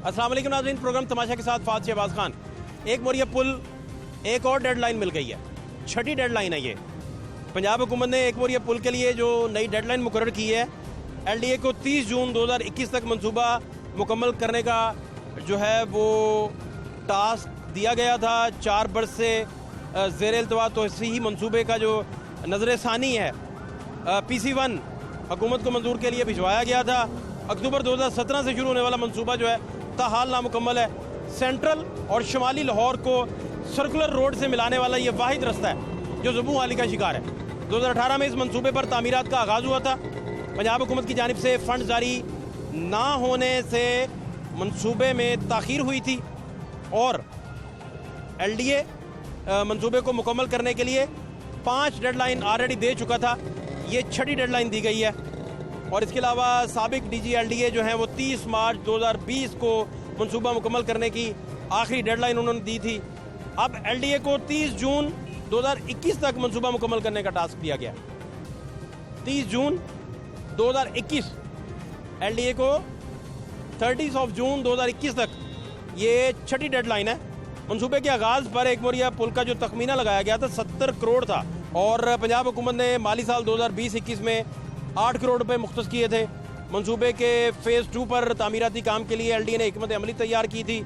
अस्सलाम वालेकुम नाज़रीन, प्रोग्राम तमाशा के साथ फात शहबाज खान। एक मोरिया पुल एक और डेडलाइन मिल गई है, छठी डेडलाइन है ये। पंजाब हुकूमत ने एक मोरिया पुल के लिए जो नई डेडलाइन मुकर्रर की है, LDA को 30 जून 2021 तक मंसूबा मुकम्मल करने का जो है वो टास्क दिया गया था। 4 बरस से ज़ेर इल्तवा तोसीही मंसूबे का जो नज़र सानी है PC1 हुकूमत को मंजूर के लिए भिजवाया गया था। अक्टूबर 2017 से शुरू होने वाला मंसूबा जो है ताहाल नामुकम्मल है। सेंट्रल और शुमाली लाहौर को सर्कुलर रोड से मिलाने वाला ये वाहिद रास्ता है जो ज़बू हाली का शिकार है। 2018 में इस मंसूबे पर तामीरात का आगाज़ हुआ था। पंजाब हुकूमत की जानिब से फ़ंड जारी ना होने से मंसूबे में ताख़ीर हुई थी और LDA मंसूबे को मुकम्मल करने के लिए 5 डेडलाइन ऑलरेडी दे चुका था। ये छठी डेडलाइन दी गई है और इसके अलावा साबिक DG LDA जो हैं वो 30 मार्च 2020 को मंसूबा मुकम्मल करने की आखिरी डेडलाइन उन्होंने दी थी। अब LDA को 30 जून 2021 तक मंसूबा मुकम्मल करने का टास्क दिया गया। 30 जून 2021 LDA को 30 जून 2021 तक ये छठी डेडलाइन है। मंसूबे के आगाज़ पर एक मोरिया पुल का जो तखमीना लगाया गया था 70 करोड़ था और पंजाब हुकूमत ने माली साल 2020-21 में 8 करोड़ रुपए मुख्तस किए थे। मंसूबे के फ़ेज़ 2 पर तामीराती काम के लिए LDA ने हिकमत अमली तैयार की थी।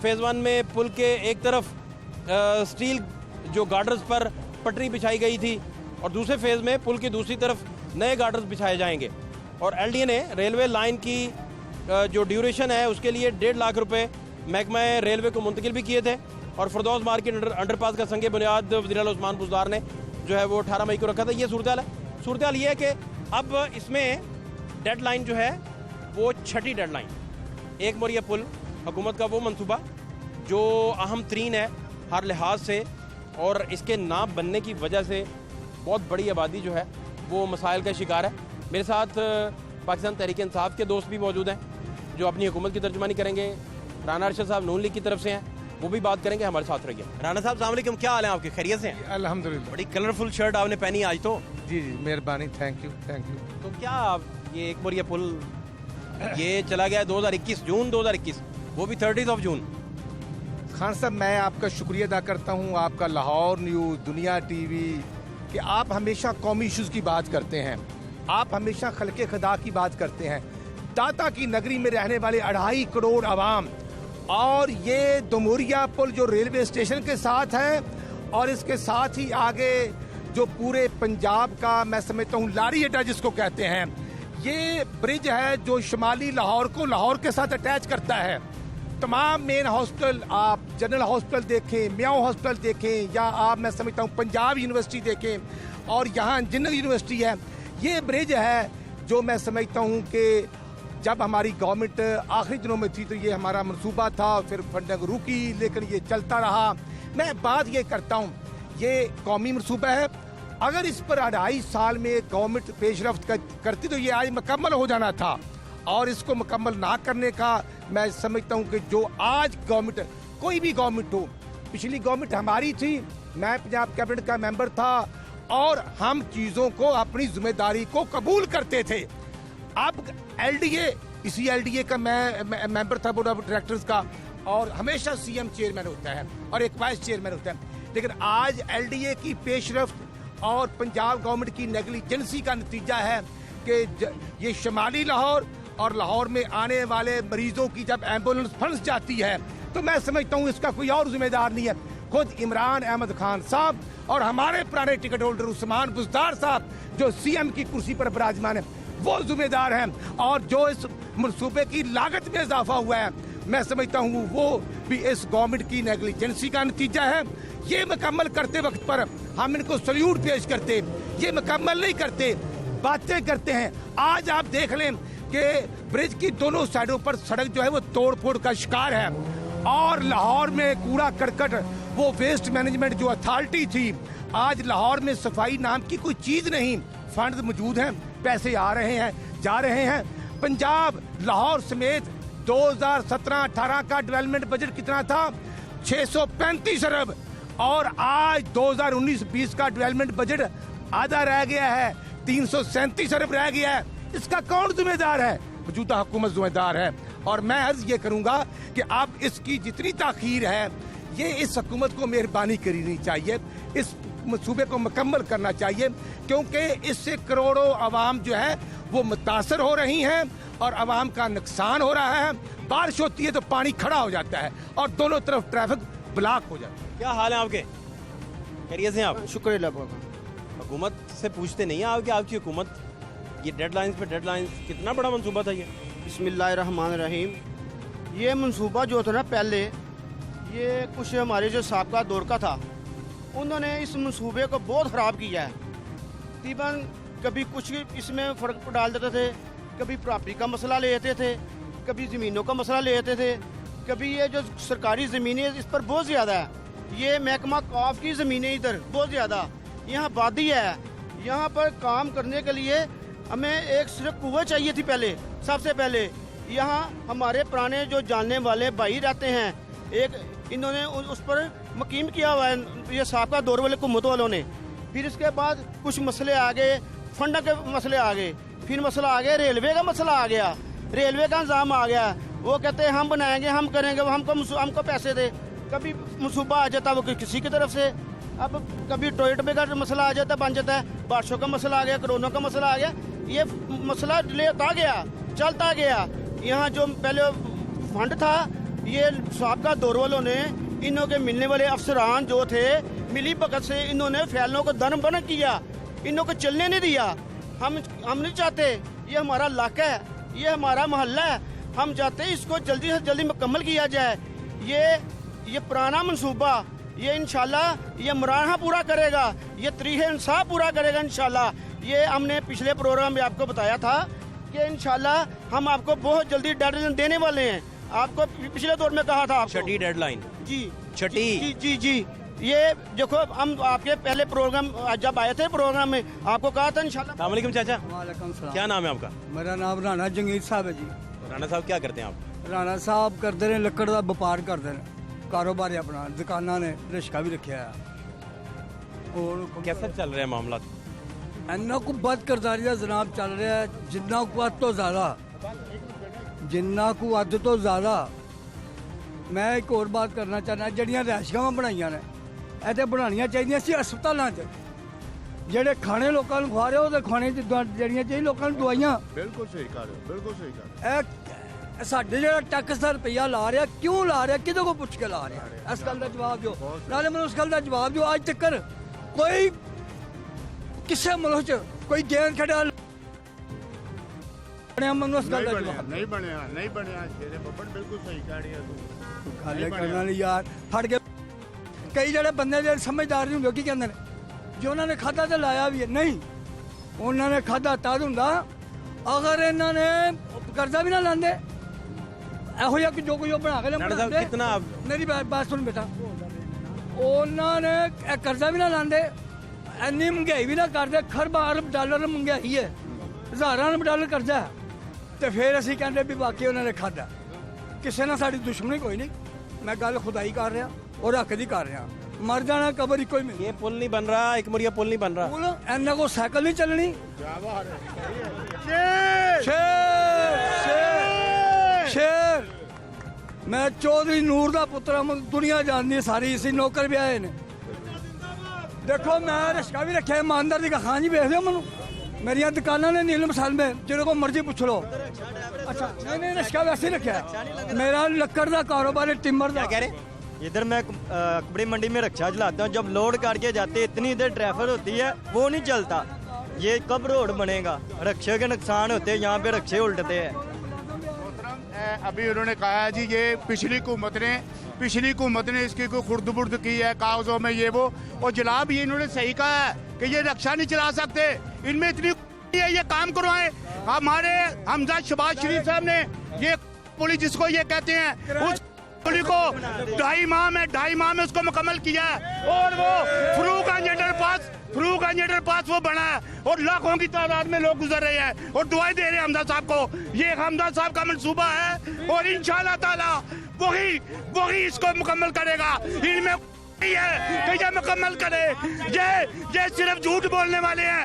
फ़ेज़ 1 में पुल के एक तरफ स्टील जो गार्डर्स पर पटरी बिछाई गई थी और दूसरे फ़ेज़ में पुल की दूसरी तरफ नए गार्डर्स बिछाए जाएंगे। और LDA ने रेलवे लाइन की जो ड्यूरेशन है उसके लिए 1.5 लाख रुपये महकमा रेलवे को मुंतकिल भी किए थे। और फरदौस मार्केट अंडरपास का संगे बुनियाद वज़ीर आला उस्मान बुज़दार ने जो है वो 18 मई को रखा था। ये सूरत हाल ये है कि अब इसमें डेडलाइन जो है वो छठी डेडलाइन। एक मोरिया पुल हुकूमत का वो मंसूबा जो अहम तरीन है हर लिहाज से और इसके ना बनने की वजह से बहुत बड़ी आबादी जो है वो मसाइल का शिकार है। मेरे साथ पाकिस्तान तहरीक इंसाफ के दोस्त भी मौजूद हैं जो अपनी हुकूमत की तर्जुमानी करेंगे। राना अरशद साहब नून लीग की तरफ से हैं, वो भी बात करेंगे। हमारे साथ रहिए। राना साहब अस्सलाम वालेकुम, क्या हाल है आपके? खैरियत से हैं? अल्हम्दुलिल्लाह। बड़ी कलरफुल शर्ट आपने पहनी आज तो। जी मेहरबानी, थैंक यू। तो क्या ये एक मोरिया पुल ये चला गया 2021 जून 2021, वो भी 30 जून। खान साहब, मैं आपका शुक्रिया अदा करता हूँ, आपका लाहौर न्यूज़, दुनिया TV, कि आप हमेशा कौमी इशूज़ की बात करते हैं, आप हमेशा खल्के खुदा की बात करते हैं। दाता की नगरी में रहने वाले 2.5 करोड़ आवाम और ये दोमोरिया पुल जो रेलवे स्टेशन के साथ है और इसके साथ ही आगे जो पूरे पंजाब का मैं समझता हूँ लारी अड्डा जिसको कहते हैं, ये ब्रिज है जो शुमाली लाहौर को लाहौर के साथ अटैच करता है। तमाम मेन हॉस्पिटल, आप जनरल हॉस्पिटल देखें, मियाँ हॉस्पिटल देखें या आप मैं समझता हूँ पंजाब यूनिवर्सिटी देखें और यहाँ जनरल यूनिवर्सिटी है, ये ब्रिज है जो मैं समझता हूँ कि जब हमारी गवर्नमेंट आखिरी दिनों में थी तो ये हमारा मंसूबा था, फिर फंडिंग रुकी लेकिन ये चलता रहा। मैं बात ये करता हूँ, ये कौमी मंसूबा है, अगर इस पर 2.5 साल में गवर्नमेंट पेशरफ्त करती तो ये आज मुकम्मल हो जाना था। और इसको मुकम्मल ना करने का मैं समझता हूँ कि जो आज गवर्नमेंट, कोई भी गवर्नमेंट हो, पिछली गवर्नमेंट हमारी थी, मैं पंजाब कैबिनेट का मेंबर था और हम चीज़ों को अपनी जिम्मेदारी को कबूल करते थे। अब LDA, इसी LDA का मैं मेंबर था बोर्ड ऑफ डायरेक्टर्स का और हमेशा CM चेयरमैन होता है और एक वाइस चेयरमैन होता है। लेकिन आज LDA की पेशरफ्त और पंजाब गवर्नमेंट की नेगलिजेंसी का नतीजा है कि ये शुमाली लाहौर और लाहौर में आने वाले मरीजों की जब एम्बुलेंस फंस जाती है तो मैं समझता हूँ इसका कोई और जिम्मेदार नहीं है। खुद इमरान अहमद खान साहब और हमारे पुराने टिकट होल्डर उस्मान बुज़दार साहब जो CM की कुर्सी पर विराजमान है वो जिम्मेदार हैं और जो इस मंसूबे की लागत में इजाफा हुआ है मैं समझता हूँ वो भी इस गवर्नमेंट की नेगलिजेंसी का नतीजा है। ये मुकम्मल करते वक्त पर हम इनको सल्यूट पेश करते, ये मुकम्मल नहीं करते, बातें करते हैं। आज आप देख लें कि ब्रिज की दोनों साइडों पर सड़क जो है वो तोड़ फोड़ का शिकार है और लाहौर में कूड़ा करकट, वो वेस्ट मैनेजमेंट जो अथॉरिटी थी, आज लाहौर में सफाई नाम की कोई चीज नहीं। फंड मौजूद हैं, पैसे आ रहे हैं, जा रहे हैं। पंजाब लाहौर समेत 2017-18 का डेवलपमेंट बजट कितना था? 635 अरब और आज 2019-20 का डेवलपमेंट बजट आधा रह गया है, 337 अरब रह गया है। इसका कौन जिम्मेदार है? मौजूदा हुकूमत जिम्मेदार है और मैं अर्ज ये करूंगा कि आप इसकी जितनी ताखीर है ये इस हुकूमत को मेहरबानी करनी चाहिए, इस मंसूबे को मुकम्मल करना चाहिए, क्योंकि इससे करोड़ों आवाम जो है वो मुतासर हो रही हैं और आवाम का नुकसान हो रहा है। बारिश होती है तो पानी खड़ा हो जाता है और दोनों तरफ ट्रैफिक ब्लॉक हो जाता है। क्या हाल है आपके? खैरियत से हैं आप? शुक्र अल्लाह। हुकूमत से पूछते नहीं हैं आप कि आपकी हुकूमत ये डेडलाइंस पे डेडलाइंस, कितना बड़ा मंसूबा था ये? बिस्मिल्लाहिर्रहमानिर्रहीम। ये मंसूबा जो था ना पहले, ये कुछ हमारे जो साबका दौर का था, उन्होंने इस मंसूबे को बहुत ख़राब किया है। तकरीबन कभी कुछ इसमें फ़र्क डाल देते थे, कभी प्रॉपर्टी का मसला ले लेते थे, कभी ज़मीनों का मसला ले लेते थे, कभी ये जो सरकारी ज़मीनें इस पर बहुत ज़्यादा है, ये महकमा काफ की ज़मीनें इधर बहुत ज़्यादा, यहाँ आबादी है, यहाँ पर काम करने के लिए हमें एक सिर्फ कुआं चाहिए थी। पहले सबसे पहले यहाँ हमारे पुराने जो जानने वाले भाई रहते हैं, एक इन्होंने उस पर मकीम किया हुआ है, ये साबका दौर वाले हुकूमत वालों ने। फिर इसके बाद कुछ मसले आ गए, फंड के मसले आ गए, फिर मसला आ गया रेलवे का मसला आ गया, रेलवे का इंतजाम आ गया। वो कहते हैं हम बनाएंगे, हम करेंगे, हमको पैसे दे। कभी मनसूबा आ जाता वो किसी की तरफ से, अब कभी टॉयलेट में का मसला आ जाता, बन जाता है, बारिशों का मसला आ गया, कोरोना का मसला आ गया, ये मसला डिले होता गया, चलता गया। यहाँ जो पहले फंड था, ये साबका दौर वालों ने इन्हों के मिलने वाले अफसरान जो थे, मिली भगत से इन्होंने फैलों को दन बन किया, इन्हों को चलने नहीं दिया। हम नहीं चाहते, ये हमारा इलाका है, ये हमारा मोहल्ला है, हम चाहते हैं इसको जल्दी से जल्दी मुकम्मल किया जाए। ये पुराना मंसूबा ये इंशाल्लाह ये इमरान पूरा करेगा, ये तरीक़े इंसाफ पूरा करेगा इंशाल्लाह। ये हमने पिछले प्रोग्राम में आपको बताया था कि इंशाल्लाह हम आपको बहुत जल्दी डेडलाइन देने वाले हैं। आपको पिछले दौर में कहा था आपको। छठी डेडलाइन? जी छठी? जी जी जी। ये देखो हम आपके पहले प्रोग्राम जब आए थे प्रोग्राम में आपको कहा था इंशाल्लाह। अस्सलाम वालेकुम चाचा, वालेकुम सलाम। क्या नाम है आपका? मेरा नाम राणा जंगीर साहब है जी। राणा साहब क्या करते हैं आप? राणा साहब करते ने लकड़ का व्यापार करते हैं, कारोबार है अपना, दुकाना ने, रिश्का भी रखा है। और कैसा चल रहा है मामला? इन्ना को बद करदारी का जनाब चल रहा है, जिन्ना को हद तो ज़्यादा, जिन्ना को हद तो ज़्यादा। मैं एक और बात करना चाहना, जड़ियाँ रैशगावां बनाइया ने इतने बनानिया चाहिए सी हस्पतालों च, ਜਿਹੜੇ ਖਾਣੇ ਲੋਕਾਂ ਨੂੰ ਖਵਾ ਰਹੇ ਉਹਦੇ ਖਾਣੇ 'ਚ ਜਿਹੜੀਆਂ ਚਾਹੀਦੀਆਂ ਲੋਕਾਂ ਨੂੰ ਦਵਾਈਆਂ। ਬਿਲਕੁਲ ਸਹੀ ਕਰ ਰਹੇ ਹੋ, ਬਿਲਕੁਲ ਸਹੀ ਕਰ ਰਹੇ ਇਹ ਸਾਡੇ ਜਿਹੜਾ ਟੈਕਸ ਦਾ ਰੁਪਈਆ ਲਾ ਰਿਹਾ, ਕਿਉਂ ਲਾ ਰਿਹਾ, ਕਿਹਦੇ ਕੋਲ ਪੁੱਛ ਕੇ ਲਾ ਰਿਹਾ, ਇਸ ਗੱਲ ਦਾ ਜਵਾਬ ਦਿਓ। ਨਾਲੇ ਮੈਨੂੰ ਉਸ ਗੱਲ ਦਾ ਜਵਾਬ ਦਿਓ, ਅੱਜ ਤੱਕ ਕੋਈ ਕਿਸੇ ਮੁਲਕ 'ਚ ਕੋਈ ਗੇਮ ਖੇਡਿਆ ਬਣਿਆ, ਮੈਨੂੰ ਇਸ ਗੱਲ ਦਾ ਜਵਾਬ। ਨਹੀਂ ਬਣਿਆ ਸ਼ੇਰੇ ਬੱਬੜ, ਬਿਲਕੁਲ ਸਹੀ ਕਹਿ ਰਹੀ ਹੈ ਤੂੰ। ਗੱਲ ਕਰਨ ਵਾਲੀ ਯਾਰ ਫੜ ਕੇ ਕਈ ਜਿਹੜੇ ਬੰਦੇ ਜਿਹੜੇ ਸਮਝਦਾਰ ਨਹੀਂ ਹੁੰਦੇ, ਕੀ ਕਹਿੰਦੇ ਨੇ, ਜੋ ਉਹਨਾਂ ਨੇ ਖਾਧਾ ਤੇ ਲਾਇਆ ਵੀ ਹੈ। ਨਹੀਂ, ਉਹਨਾਂ ਨੇ ਖਾਧਾ ਤਦ ਹੁੰਦਾ ਅਗਰ ਇਹਨਾਂ ਨੇ ਕਰਜ਼ਾ ਵੀ ਨਾ ਲਾਂਦੇ, ਇਹੋ ਜਿਹਾ ਕਿ ਜੋ ਕੋਈ ਉਹ ਬਣਾ ਕੇ ਲਿਆਉਂਦੇ। कितना ਮੇਰੀ ਬਾਤ ਸੁਣ ਬੇਟਾ, ਉਹਨਾਂ ਨੇ ਇਹ ਕਰਜ਼ਾ ਵੀ ਨਾ ਲਾਂਦੇ, ਇੰਨੀ ਮਹਿੰਗਾਈ ਵੀ ਨਾ ਕਰਦੇ, ਖਰਬਾਂ ਅਰਬ ਡਾਲਰ ਮਹਿੰਗਾਈ ਹੈ, ਹਜ਼ਾਰਾਂ ਅਰਬ ਡਾਲਰ ਕਰਜ਼ਾ ਹੈ, ਤੇ ਫਿਰ ਅਸੀਂ ਕਹਿੰਦੇ ਵੀ ਵਾਕਈ ਉਹਨਾਂ ਨੇ ਖਾਧਾ। ਕਿਸੇ ਨਾਲ ਸਾਡੀ ਦੁਸ਼ਮਣੀ ਕੋਈ ਨਹੀਂ, ਮੈਂ ਗੱਲ ਖੁਦਾਈ ਕਰ ਰਿਹਾ और हक दी कर रहा। मर जाना कबर कोई मिल। ये पुल नहीं बन रहा, एक मुरिया पुल नहीं बन रहा। पुल इन्ना को साइकिल नहीं चलनी। शेर शेर शेर। मैं चौधरी नूर दा पुत्र, दुनिया जानती है सारी, इसी नौकर भी आए ने। देखो मैं रिश्का भी रखे, ईमानदार दी खान जी भेज दो मनु, मेरिया दुकाना ने नीलम साल में, जिन्हें को मर्जी पूछ लो। अच्छा नहीं रिश्का वैसे ही रखा है, मेरा लक्कड़ का कारोबार है, टिम्बर का। क्या कह रहे? इधर मैं कपड़े मंडी में रक्षा चलाता हूँ, जब लोड करके जाते इतनी इधर ट्रैफिक होती है, वो नहीं चलता। ये कब रोड बनेगा? रक्षे के नुकसान होते हैं, यहाँ पे रक्षे उल्टते हैं। अभी उन्होंने कहा है जी ये पिछली हुकूमत ने इसकी कोई खुर्द बुर्द की है कागजों में, ये वो, और जनाब ये इन्होंने सही कहा है कि ये रक्षा नहीं चला सकते, इनमें इतनी है, ये काम करवाएं। हमारे हमजा शहबाज शरीफ साहब ने ये पुलिस जिसको ये कहते हैं, उस पुलिस को 2.5 माह में उसको मुकम्मल किया है, और वो फरूक अंडर पास वो बना है, और लाखों की तादाद में लोग गुजर रहे हैं और दुआएं दे रहे हैं हमजा साहब को। ये हमजा साहब का मंसूबा है और इंशाल्लाह ताला वही इसको मुकम्मल करेगा। इनमें है कि ये मुकम्मल करे। ये सिर्फ झूठ बोलने वाले हैं।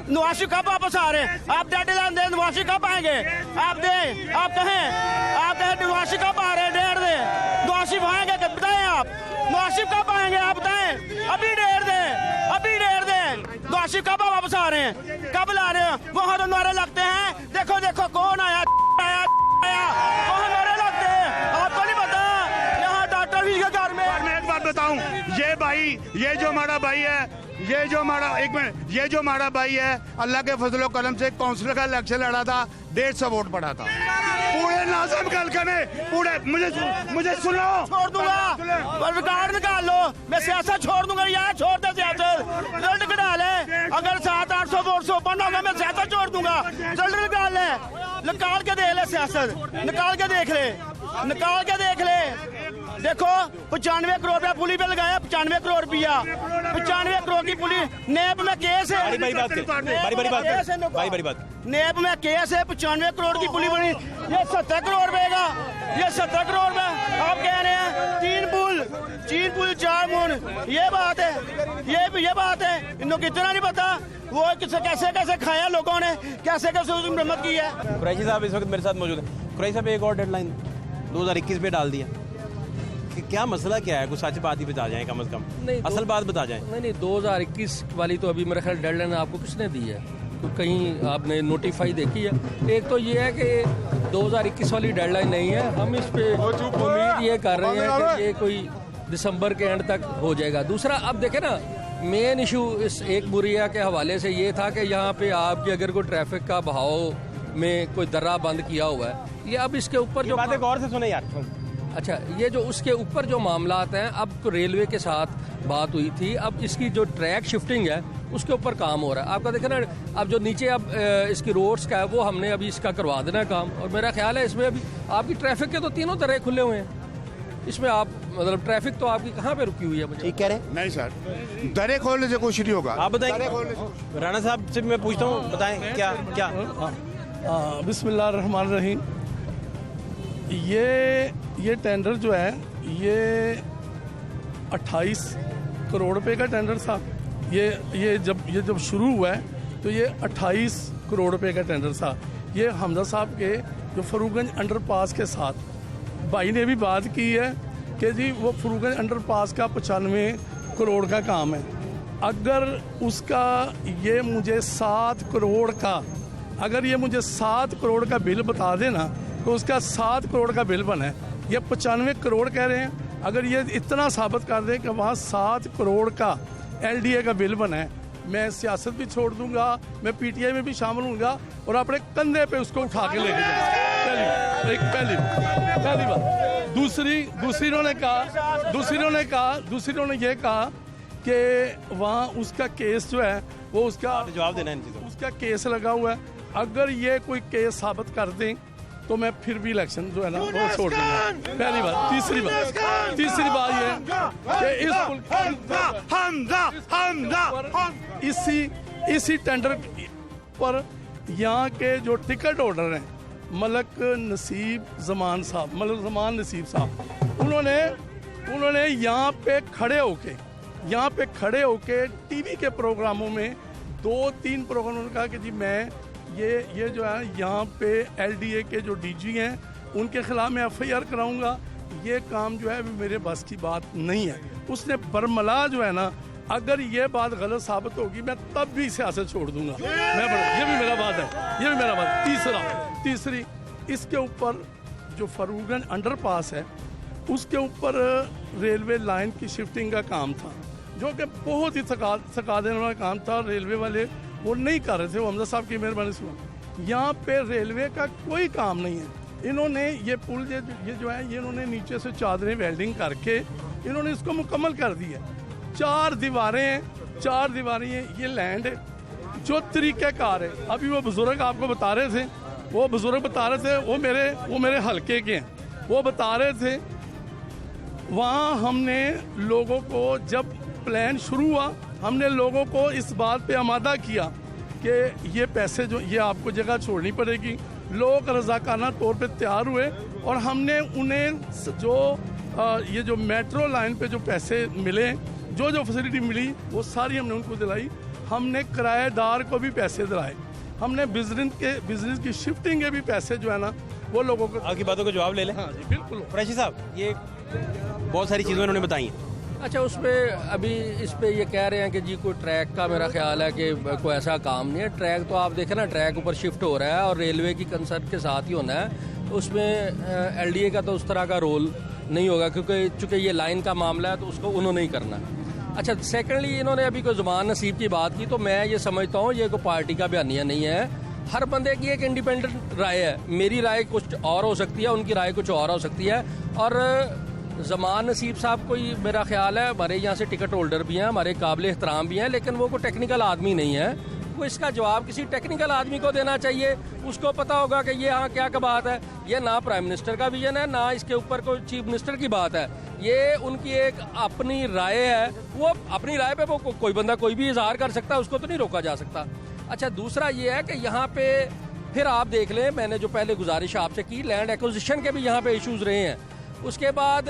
नवासी कब वापस आ रहे हैं? आप डेडलाइन दें, नवासी कब आएंगे? आप दें, आप कहें नवासी कब आ रहे हैं? डेढ़ दें, नवासी आएंगे बताएं आप, नवासी कब आएंगे आप बताएं? अभी डेढ़ दें, नवासी कब वापस आ रहे हैं? कब ला रहे हैं? वहाँ तो नारे लगते हैं, देखो देखो कौन आया, वहाँ नारे लगते हैं, आपको नहीं पता? यहाँ डॉक्टर भी के घर में। और मैं एक बात बताऊं, ये जो हमारा भाई है, ये जो हमारा भाई है, अल्लाह के फजलो करम से काउंसिलर का इलेक्शन लड़ा था, 150 वोट पड़ा था। पूरे नाज़म के हल्के में, पूरे मुझे सुनो, छोड़ दूंगा, रिकॉर्ड निकाल लो, मैं सियासत छोड़ दूंगा। यार छोड़ दे सियासत, रिजल्ट निकाल ले। अगर 700-800 वोट से ऊपर होगा मैं सियासत छोड़ दूंगा। रिजल्ट निकाल के देख ले, सियासत निकाल के देख ले। देखो 95 करोड़ रुपया पुली पे लगाया, 95 करोड़ रुपया, 95 करोड़ की पुली। नेब में केस है, बड़ी बात नेब में केस है, 95 करोड़ की पुली बनी, ये 70 करोड़ रुपए का, ये 70 करोड़ में आप कह रहे हैं 3 पुल 4 मून। ये बात है, इनको कितना नहीं पता वो कैसे खाया लोगों ने, कैसे उसकी मरम्मत की है। कुरैशी साहब इस वक्त मेरे साथ मौजूद है। कुरैशी साहब, एक और डेडलाइन 2021 पे डाल दिया, क्या मसला क्या है? कुछ सच बात ही बता जाएं, कम से कम असल बात बता जाएं। नहीं 2021 वाली तो अभी मेरे ख्याल डेडलाइन आपको किसने दी है? तो कहीं आपने नोटिफाई देखी है? एक तो ये है कि 2021 वाली डेडलाइन नहीं है, हम इस पे उम्मीद ये कर रहे हैं कि ये कोई दिसंबर के एंड तक हो जाएगा। दूसरा, अब देखें ना, मेन इशू इस एक बुरिया के हवाले से ये था कि यहाँ पे आपकी अगर कोई ट्रैफिक का बहाव में कोई दर्रा बंद किया हुआ है, ये अब इसके ऊपर जो बातें गौर से सुने यार। अच्छा, ये जो उसके ऊपर जो मामलात हैं, अब तो रेलवे के साथ बात हुई थी, अब इसकी जो ट्रैक शिफ्टिंग है उसके ऊपर काम हो रहा है। आपका देखें ना, अब जो नीचे अब इसकी रोड्स का है वो हमने अभी इसका करवा देना है काम, और मेरा ख्याल है इसमें अभी आपकी ट्रैफिक के तो तीनों तरह खुले हुए हैं। इसमें आप मतलब ट्रैफिक तो आपकी कहाँ पे रुकी हुई है? ठीक कह रहे हैं। नहीं सर, दरे खोलने से कुछ नहीं होगा। आप बताएं, राणा साहब से मैं पूछता हूँ, बताएं क्या? बिस्मिल्लाहिर्रहमानिर्रहीम। ये टेंडर जो है ये 28 करोड़ रुपए का टेंडर था। ये जब शुरू हुआ है तो ये 28 करोड़ रुपए का टेंडर था। ये हमजा साहब के जो फरूगंज अंडरपास के साथ भाई ने भी बात की है कि जी वो फरूगंज अंडरपास का 95 करोड़ का काम है। अगर उसका ये मुझे 7 करोड़ का, अगर ये मुझे 7 करोड़ का बिल बता देना तो उसका 7 करोड़ का बिल बना है। ये 95 करोड़ कह रहे हैं, अगर ये इतना साबित कर दें कि वहाँ 7 करोड़ का LDA का बिल बना है, मैं सियासत भी छोड़ दूंगा, मैं PTI में भी शामिल होऊंगा और अपने कंधे पे उसको उठा के लेके जाऊंगा। पहली बात। दूसरी उन्होंने ये कहा कि वहाँ उसका केस जो है वो उसका जवाब देना है, उसका केस लगा हुआ है। अगर ये कोई केस साबित कर दें तो मैं फिर भी इलेक्शन जो है ना वो छोड़ दूंगा। पहली बात। तीसरी बात ये कि इसी टेंडर पर यहाँ के जो टिकट होल्डर हैं मलक ज़मान नसीब साहब, उन्होंने यहाँ पे खड़े होके टीवी के प्रोग्रामों में 2-3 प्रोग्राम उन्होंने कहा कि जी मैं ये जो है यहाँ पे LDA के जो DG हैं उनके खिलाफ मैं FIR कराऊंगा। ये काम जो है मेरे बस की बात नहीं है। उसने बरमला जो है ना, अगर ये बात गलत साबित होगी मैं तब भी सियासत छोड़ दूंगा। ये भी मेरा बात है। तीसरी इसके ऊपर जो फरूगंज अंडरपास है उसके ऊपर रेलवे लाइन की शिफ्टिंग का काम था, जो कि बहुत ही थका देने वाला काम था। रेलवे वाले वो नहीं कर रहे थे, वो हमजा साहब की मेहरबानी से। यहाँ पे रेलवे का कोई काम नहीं है। इन्होंने ये पुल ये जो है ये इन्होंने नीचे से चादरें वेल्डिंग करके इन्होंने इसको मुकम्मल कर दिया। 4 दीवारें ये लैंड जो तरीक़ेकार है। अभी वो बुजुर्ग आपको बता रहे थे, वो मेरे हल्के के हैं, वो बता रहे थे वहाँ हमने लोगों को जब प्लान शुरू हुआ हमने लोगों को इस बात पे आमादा किया कि ये पैसे जो ये आपको जगह छोड़नी पड़ेगी। लोग रज़ाकाना तौर पे तैयार हुए और हमने उन्हें जो ये जो मेट्रो लाइन पे जो पैसे मिले, जो जो फैसिलिटी मिली वो सारी हमने उनको दिलाई। हमने किराएदार को भी पैसे दिलाए, हमने बिजनेस की शिफ्टिंग के भी पैसे जो है ना वो लोगों को। आपकी बातों का जवाब ले लें। हाँ जी बिल्कुल। कुरैशी साहब, ये बहुत सारी चीज़ें उन्होंने बताई हैं। अच्छा, उस पर अभी इस पे ये कह रहे हैं कि जी कोई ट्रैक का मेरा ख्याल है कि कोई ऐसा काम नहीं है। ट्रैक तो आप देखें ना, ट्रैक ऊपर शिफ्ट हो रहा है और रेलवे की कंसर्ट के साथ ही होना है। तो उसमें एलडीए का तो उस तरह का रोल नहीं होगा, क्योंकि चूँकि ये लाइन का मामला है तो उसको उन्होंने ही करना है। अच्छा, सेकेंडली इन्होंने अभी कोई ज़ुबान नसीब की बात की, तो मैं ये समझता हूँ ये कोई पार्टी का बयानिया नहीं है। हर बंदे की एक इंडिपेंडेंट राय है। मेरी राय कुछ और हो सकती है, उनकी राय कुछ और हो सकती है। और ज़मान नसीब साहब कोई मेरा ख्याल है हमारे यहाँ से टिकट होल्डर भी हैं, हमारे काबिल एहतराम भी हैं, लेकिन वो कोई टेक्निकल आदमी नहीं है। वो इसका जवाब किसी टेक्निकल आदमी को देना चाहिए, उसको पता होगा कि ये हाँ क्या बात है। ये ना प्राइम मिनिस्टर का विजन है, ना इसके ऊपर कोई चीफ मिनिस्टर की बात है। ये उनकी एक अपनी राय है, वो अपनी राय पे वो कोई बंदा कोई भी इजहार कर सकता है, उसको तो नहीं रोका जा सकता। अच्छा, दूसरा ये है कि यहाँ पे फिर आप देख लें, मैंने जो पहले गुजारिश आपसे की, लैंड एक्विजिशन के भी यहाँ पे इश्यूज रहे हैं। उसके बाद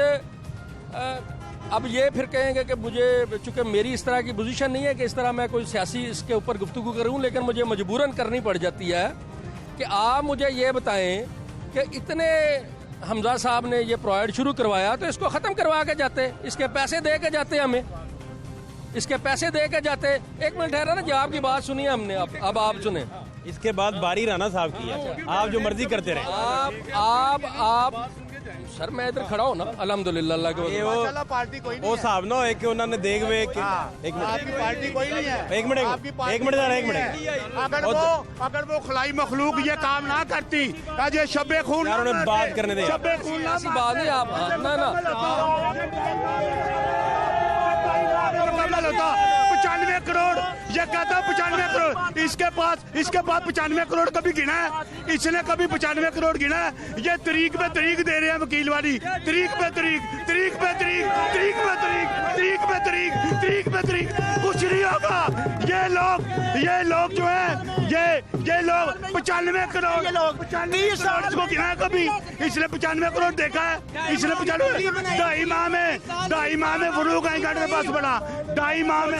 अब ये फिर कहेंगे कि मुझे, चूँकि मेरी इस तरह की पोजीशन नहीं है कि इस तरह मैं कोई सियासी इसके ऊपर गुफ्तगू करूँ, लेकिन मुझे मजबूरन करनी पड़ जाती है कि आप मुझे ये बताएं कि इतने हमजा साहब ने ये प्रोजेक्ट शुरू करवाया तो इसको ख़त्म करवा के जाते, इसके पैसे दे के जाते, हमें इसके पैसे दे के जाते। एक मिनट ठहरा ना जी, आपकी बात सुनिए हमने, अब आप सुने। इसके बाद बारी राणा साहब की है, आप जो मर्जी करते रहे। आप सर मैं इधर खड़ा हूँ ना, अल्हम्दुलिल्लाह अल्लाह के वो पार्टी कोई वो साहब ना एक उन्होंने देख वे एक मिनट, आपकी पार्टी कोई नहीं है। एक मिनट अगर वो खलाई मखलूक ये काम ना करती, आज ये शब्बे खून यार उन्हें बात करने दे। शब्बे खून ना ऐसी बात नहीं, आप ना 95 करोड़, ये कहता 95 करोड़, इसके पास 95 करोड़ कभी गिना है? इसने कभी 95 करोड़ गिना है? ये तरीक पे तरीक दे रहे हैं वकील वाली, तरीक पे तरीक, तरीक पे तरीक, तरीक पे तरीक, तरीक पे तरीक, तरीक पे तरीक, कुछ नहीं होगा। ये लोग जो है, ये लोग 95 करोड़, 30 करोड़ इसको गिना है कभी? इसने 95 करोड़ देखा है? इसने 95 ढाई माह में फरूक आई घाट के पास बना, ढाई माह में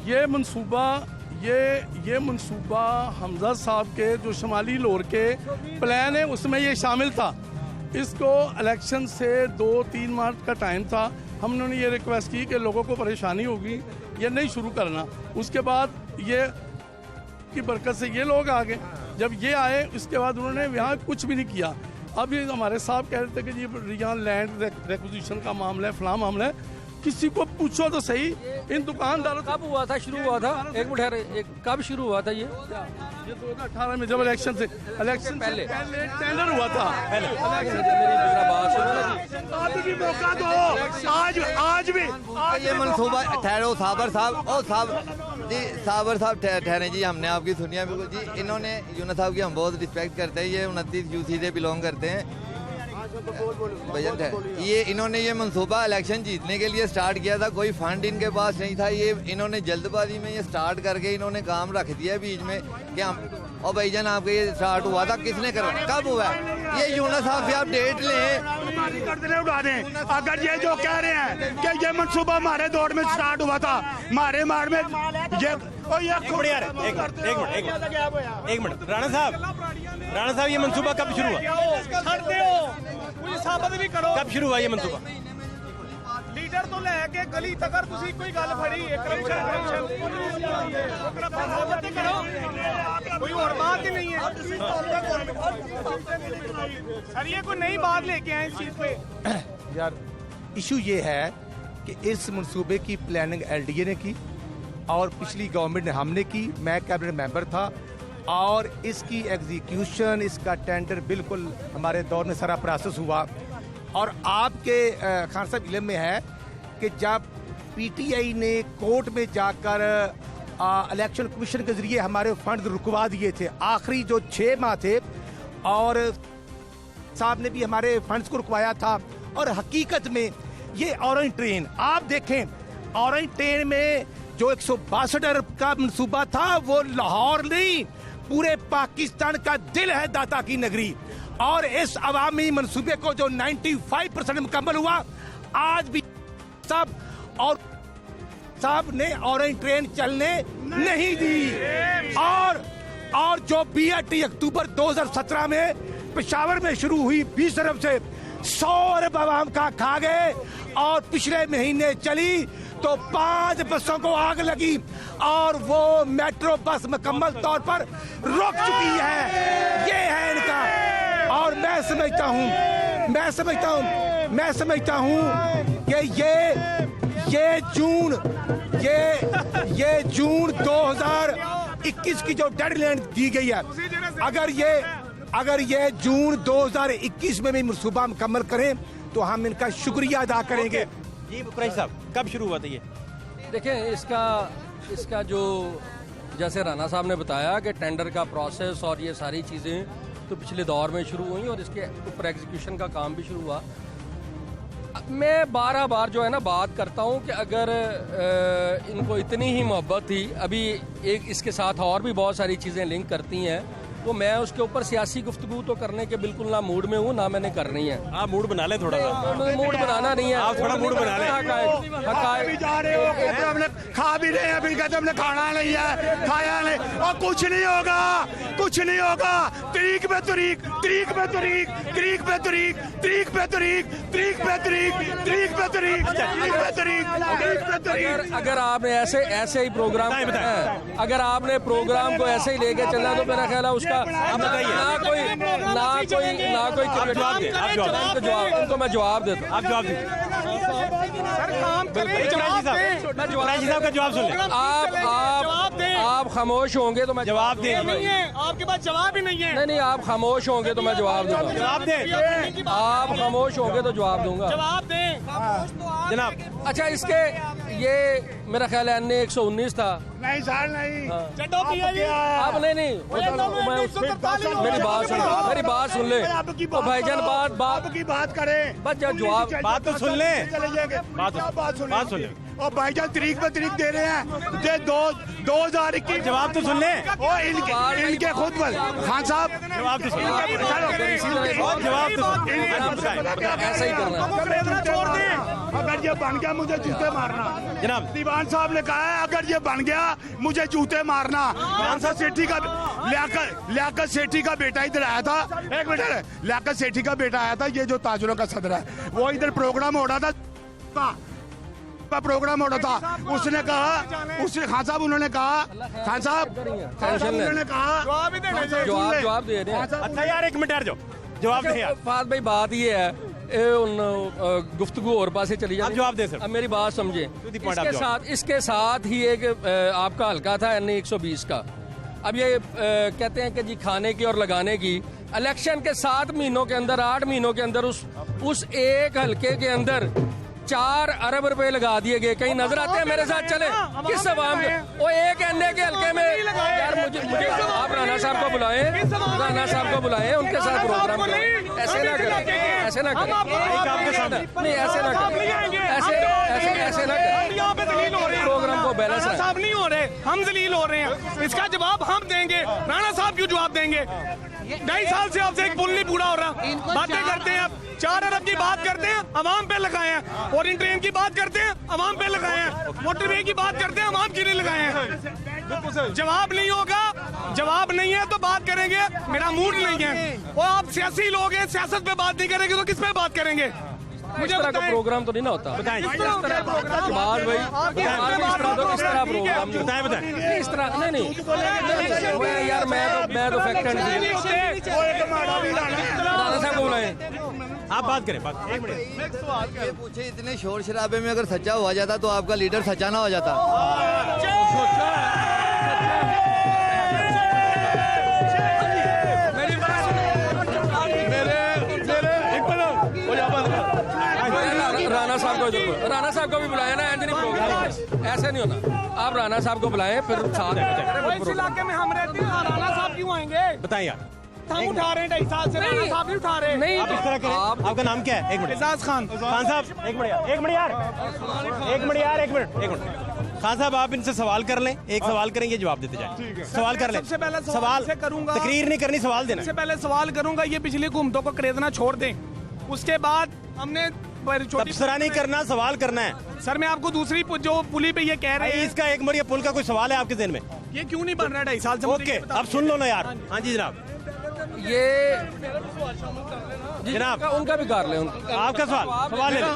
ये मंसूबा हमजा साहब के जो शुमाली लाहौर के प्लान है उसमें ये शामिल था। इसको इलेक्शन से 2-3 मार्च का टाइम था। हमने ये रिक्वेस्ट की कि लोगों को परेशानी होगी, ये नहीं शुरू करना। उसके बाद ये की बरकत से ये लोग आ गए। जब ये आए उसके बाद उन्होंने यहाँ कुछ भी नहीं किया। अब ये हमारे साहब कह रहे थे कि ये यहाँ लैंड रिक्विजिशन का मामला है, फलां मामला है, किसी को पूछो तो सही। इन दुकानदारों कब हुआ था, शुरू हुआ था? एक मिनट ठहरे, कब शुरू हुआ था ये 2018 में, जब इलेक्शन से पहले टेंडर हुआ था। आज भी मौका दो, आज भी ये मनसूबा ठहरो साबर साहब, ओ साहब जी, साबर साहब ठहरे जी, हमने आपकी सुनिया बिल्कुल जी। इन्होंने यूनुस साहब की हम बहुत रिस्पेक्ट करते हैं, ये 29 यूसी से बिलोंग करते हैं भजन है। ये इन्होंने ये मंसूबा इलेक्शन जीतने के लिए स्टार्ट किया था, कोई फंड इनके पास नहीं था। ये इन्होंने जल्दबाजी में ये स्टार्ट करके इन्होंने काम रख दिया बीच में कि हम, और भाईजान आपका ये स्टार्ट हुआ था, किसने करवाया, कब हुआ? ये यूनुस साहब से आप डेट लें, उड़ा दें। अगर ये जो कह रहे हैं कि ये मंसूबा हमारे दौर में स्टार्ट हुआ था, हमारे मार में ये एक मिनट राणा साहब, ये मंसूबा कब शुरू हुआ? कब शुरू हुआ ये मंसूबा? लीडर तो लेके गली तक कोई गल फड़ी कोई और बात ही नहीं है सर, ये कोई नई बात लेके आए इस चीज पे। यार इशू ये है कि इस मंसूबे की प्लानिंग एलडीए ने की और पिछली गवर्नमेंट ने हमने की, मैं कैबिनेट मेंबर था, और इसकी एग्जीक्यूशन, इसका टेंडर बिल्कुल हमारे दौर में सारा प्रोसेस हुआ। और आपके खान साहब इल्म में है कि जब पीटीआई ने कोर्ट में जाकर इलेक्शन कमीशन के जरिए हमारे फंड रुकवा दिए थे, आखिरी जो 6 माह थे, और साहब ने भी हमारे फंड्स को रुकवाया था। और हकीकत में ये ऑरेंज ट्रेन आप देखें, ऑरेंज ट्रेन में जो 162 अरब का मंसूबा था वो लाहौर नहीं पूरे पाकिस्तान का दिल है, दाता की नगरी। और इस अवामी मंसूबे को जो 95% मुकम्मल हुआ, आज भी सब और साहब ने ऑरेंज ट्रेन चलने नहीं दी। और जो BRT अक्टूबर 2017 में पेशावर में शुरू हुई 20 अरब से 100 अरब आवाम का खा गए, और पिछले महीने चली तो 5 बसों को आग लगी और वो मेट्रो बस मुकम्मल तौर पर रुक चुकी है। ये है इनका। और मैं समझता हूं कि ये जून 2021 की जो डेडलाइन दी गई है, अगर ये जून 2021 में भी मंसूबा मुकम्मल करें तो हम इनका शुक्रिया अदा करेंगे। जी कुरैशी साहब, कब शुरू हुआ था ये? देखें, इसका जो जैसे राना साहब ने बताया कि टेंडर का प्रोसेस और ये सारी चीज़ें तो पिछले दौर में शुरू हुई और इसके ऊपर एग्जीक्यूशन का काम भी शुरू हुआ। मैं बार जो है ना बात करता हूँ कि अगर इनको इतनी ही मोहब्बत थी, अभी एक इसके साथ और भी बहुत सारी चीज़ें लिंक करती हैं, तो मैं उसके ऊपर सियासी गुफ्तगू तो करने के बिल्कुल ना मूड में हूँ, ना मैंने करनी है। आप मूड बना लें थोड़ा सा। मूड बनाना नहीं है, आप थोड़ा मूड बना लें। हमने खा भी रहे हैं, अभी कहते हमने खाना नहीं है, खाया नहीं, और कुछ नहीं होगा। तरीक पे तरीक। अगर आपने ऐसे ही प्रोग्राम, अगर आपने प्रोग्राम को ऐसे ही लेके चलना तो मेरा ख्याल है उसका ना कोई उनको मैं जवाब देता हूँ। आप जवाब दीजिए। कुरैशी साहब का जवाब सुन लें। आप खामोश होंगे तो मैं जवाब देंगे। आपके पास जवाब ही नहीं है। नहीं, आप खामोश होंगे तो मैं जवाब दूंगा। जवाब दें। आप खामोश होंगे तो जवाब दूंगा। जवाब दें जनाब। अच्छा, इसके ये मेरा ख्याल है NA 119 था। नहीं सर, नहीं। आप नहीं मेरी बात सुन ले भाईजान। बात करें, बस जवाब बात तो सुन ले। बात सुन ले। और भाईजान तरीक पे तरीक दे रहे हैं। ये 2021 जवाब तो सुन ले। और इनके खुद पर खान साहब जवाब तो सुन ले। ऐसा ही करना। अगर ये बन गया मुझे जूते मारना। जनाब, दीवान साहब ने कहा है अगर ये बन गया मुझे जूते मारना। लियाकत सेठी का लियाकत सेठी का बेटा इधर आया था। एक मिनट, लियाकत सेठी का बेटा आया था, ये जो ताजुरों का सदर है, वो इधर प्रोग्राम हो रहा था। उसने कहा, उसने खान साहब उन्होंने कहा जवाब दे रहे हैं। अच्छा यार, एक मिनट यार, जवाब दे यार। फाद भाई, बात ये है गुफ्तगू और पास चली जाए। जवाब दे सर। अब मेरी बात समझे। इसके साथ ही एक आपका हल्का था NA 120 का। अब ये कहते हैं कि जी खाने की और लगाने की, इलेक्शन के 7 महीनों के अंदर, 8 महीनों के अंदर उस एक हल्के के अंदर 4 अरब रुपए लगा दिए गए। कहीं नजर आते हैं? मेरे साथ चले। किस आवाम के वो एक NA के हल्के में यार, मुझे आप राना साहब को बुलाएं, उनके साथ प्रोग्राम करें। ऐसे ना करें। नहीं, ऐसे ना करें। प्रोग्राम को बैलेंस राणा साहब नहीं हो रहे, हम जलील हो रहे हैं। इसका जवाब हम देंगे। राणा साहब क्यों जवाब देंगे? 2.5 साल से आपसे एक पुल नहीं पूरा हो रहा। बातें करते हैं आप, 4 अरब की बात करते हैं, अवाम पे लगाए हैं। और इन ट्रेन की बात करते हैं, अवाम पे लगाए हैं। मोटरवे की बात करते हैं, अवाम के लिए लगाए हैं। जवाब नहीं होगा, जवाब नहीं है तो बात करेंगे। मेरा मूड नहीं है। और आप सियासी लोग हैं, सियासत पे बात नहीं करेंगे तो किस पे बात करेंगे? मुझे तरह का प्रोग्राम तो नहीं ना होता। बताएं। इस तरह प्रोग्राम बताएं। इस तरह नहीं यार, मैं तो फैक्ट राणा साहब को बुलाएं। आप बात करें। एक मिनट ये पूछे, इतने शोर शराबे में अगर सच्चा हुआ जाता तो आपका लीडर सच्चा ना हो जाता? राणा साहब को भी बुलाया ना, एंजनी प्रोग्राम ऐसे नहीं होना। आप राणा साहब को बुलाएं, फिर साथ इस इलाके में हम रहते हैं, राणा साहब क्यों आएंगे? बताएं यार। हम उठा रहे हैं 2.5 साल से, राणा साहब नहीं उठा रहे। नहीं आप इस तरह करें, आपका नाम क्या है? एक मिनट, एजाज खान। खान साहब एक मिनट यार, एक मिनट खान साहब, आप इनसे सवाल कर लें, एक सवाल करेंगे, जवाब देते जाएं। सवाल कर लें। सबसे पहला सवाल से करूंगा, तकरीर नहीं करनी, सवाल देना। सबसे पहले सवाल करूंगा, ये पिछली हुकूमतों को खरीदना छोड़ दें। उसके बाद हमने तबसरा नहीं करना, सवाल करना है। सर मैं आपको दूसरी जो पुली पे ये कह रहे हैं, इसका एक मोरिया पुल का कोई सवाल है आपके ज़हन में? ये क्यों नहीं बन रहा है 2.5 साल से? ओके, अब सुन लो ना यार। हाँ जी जनाब, ये जनाब उनका भी कर लें, आपका सवाल ले लो।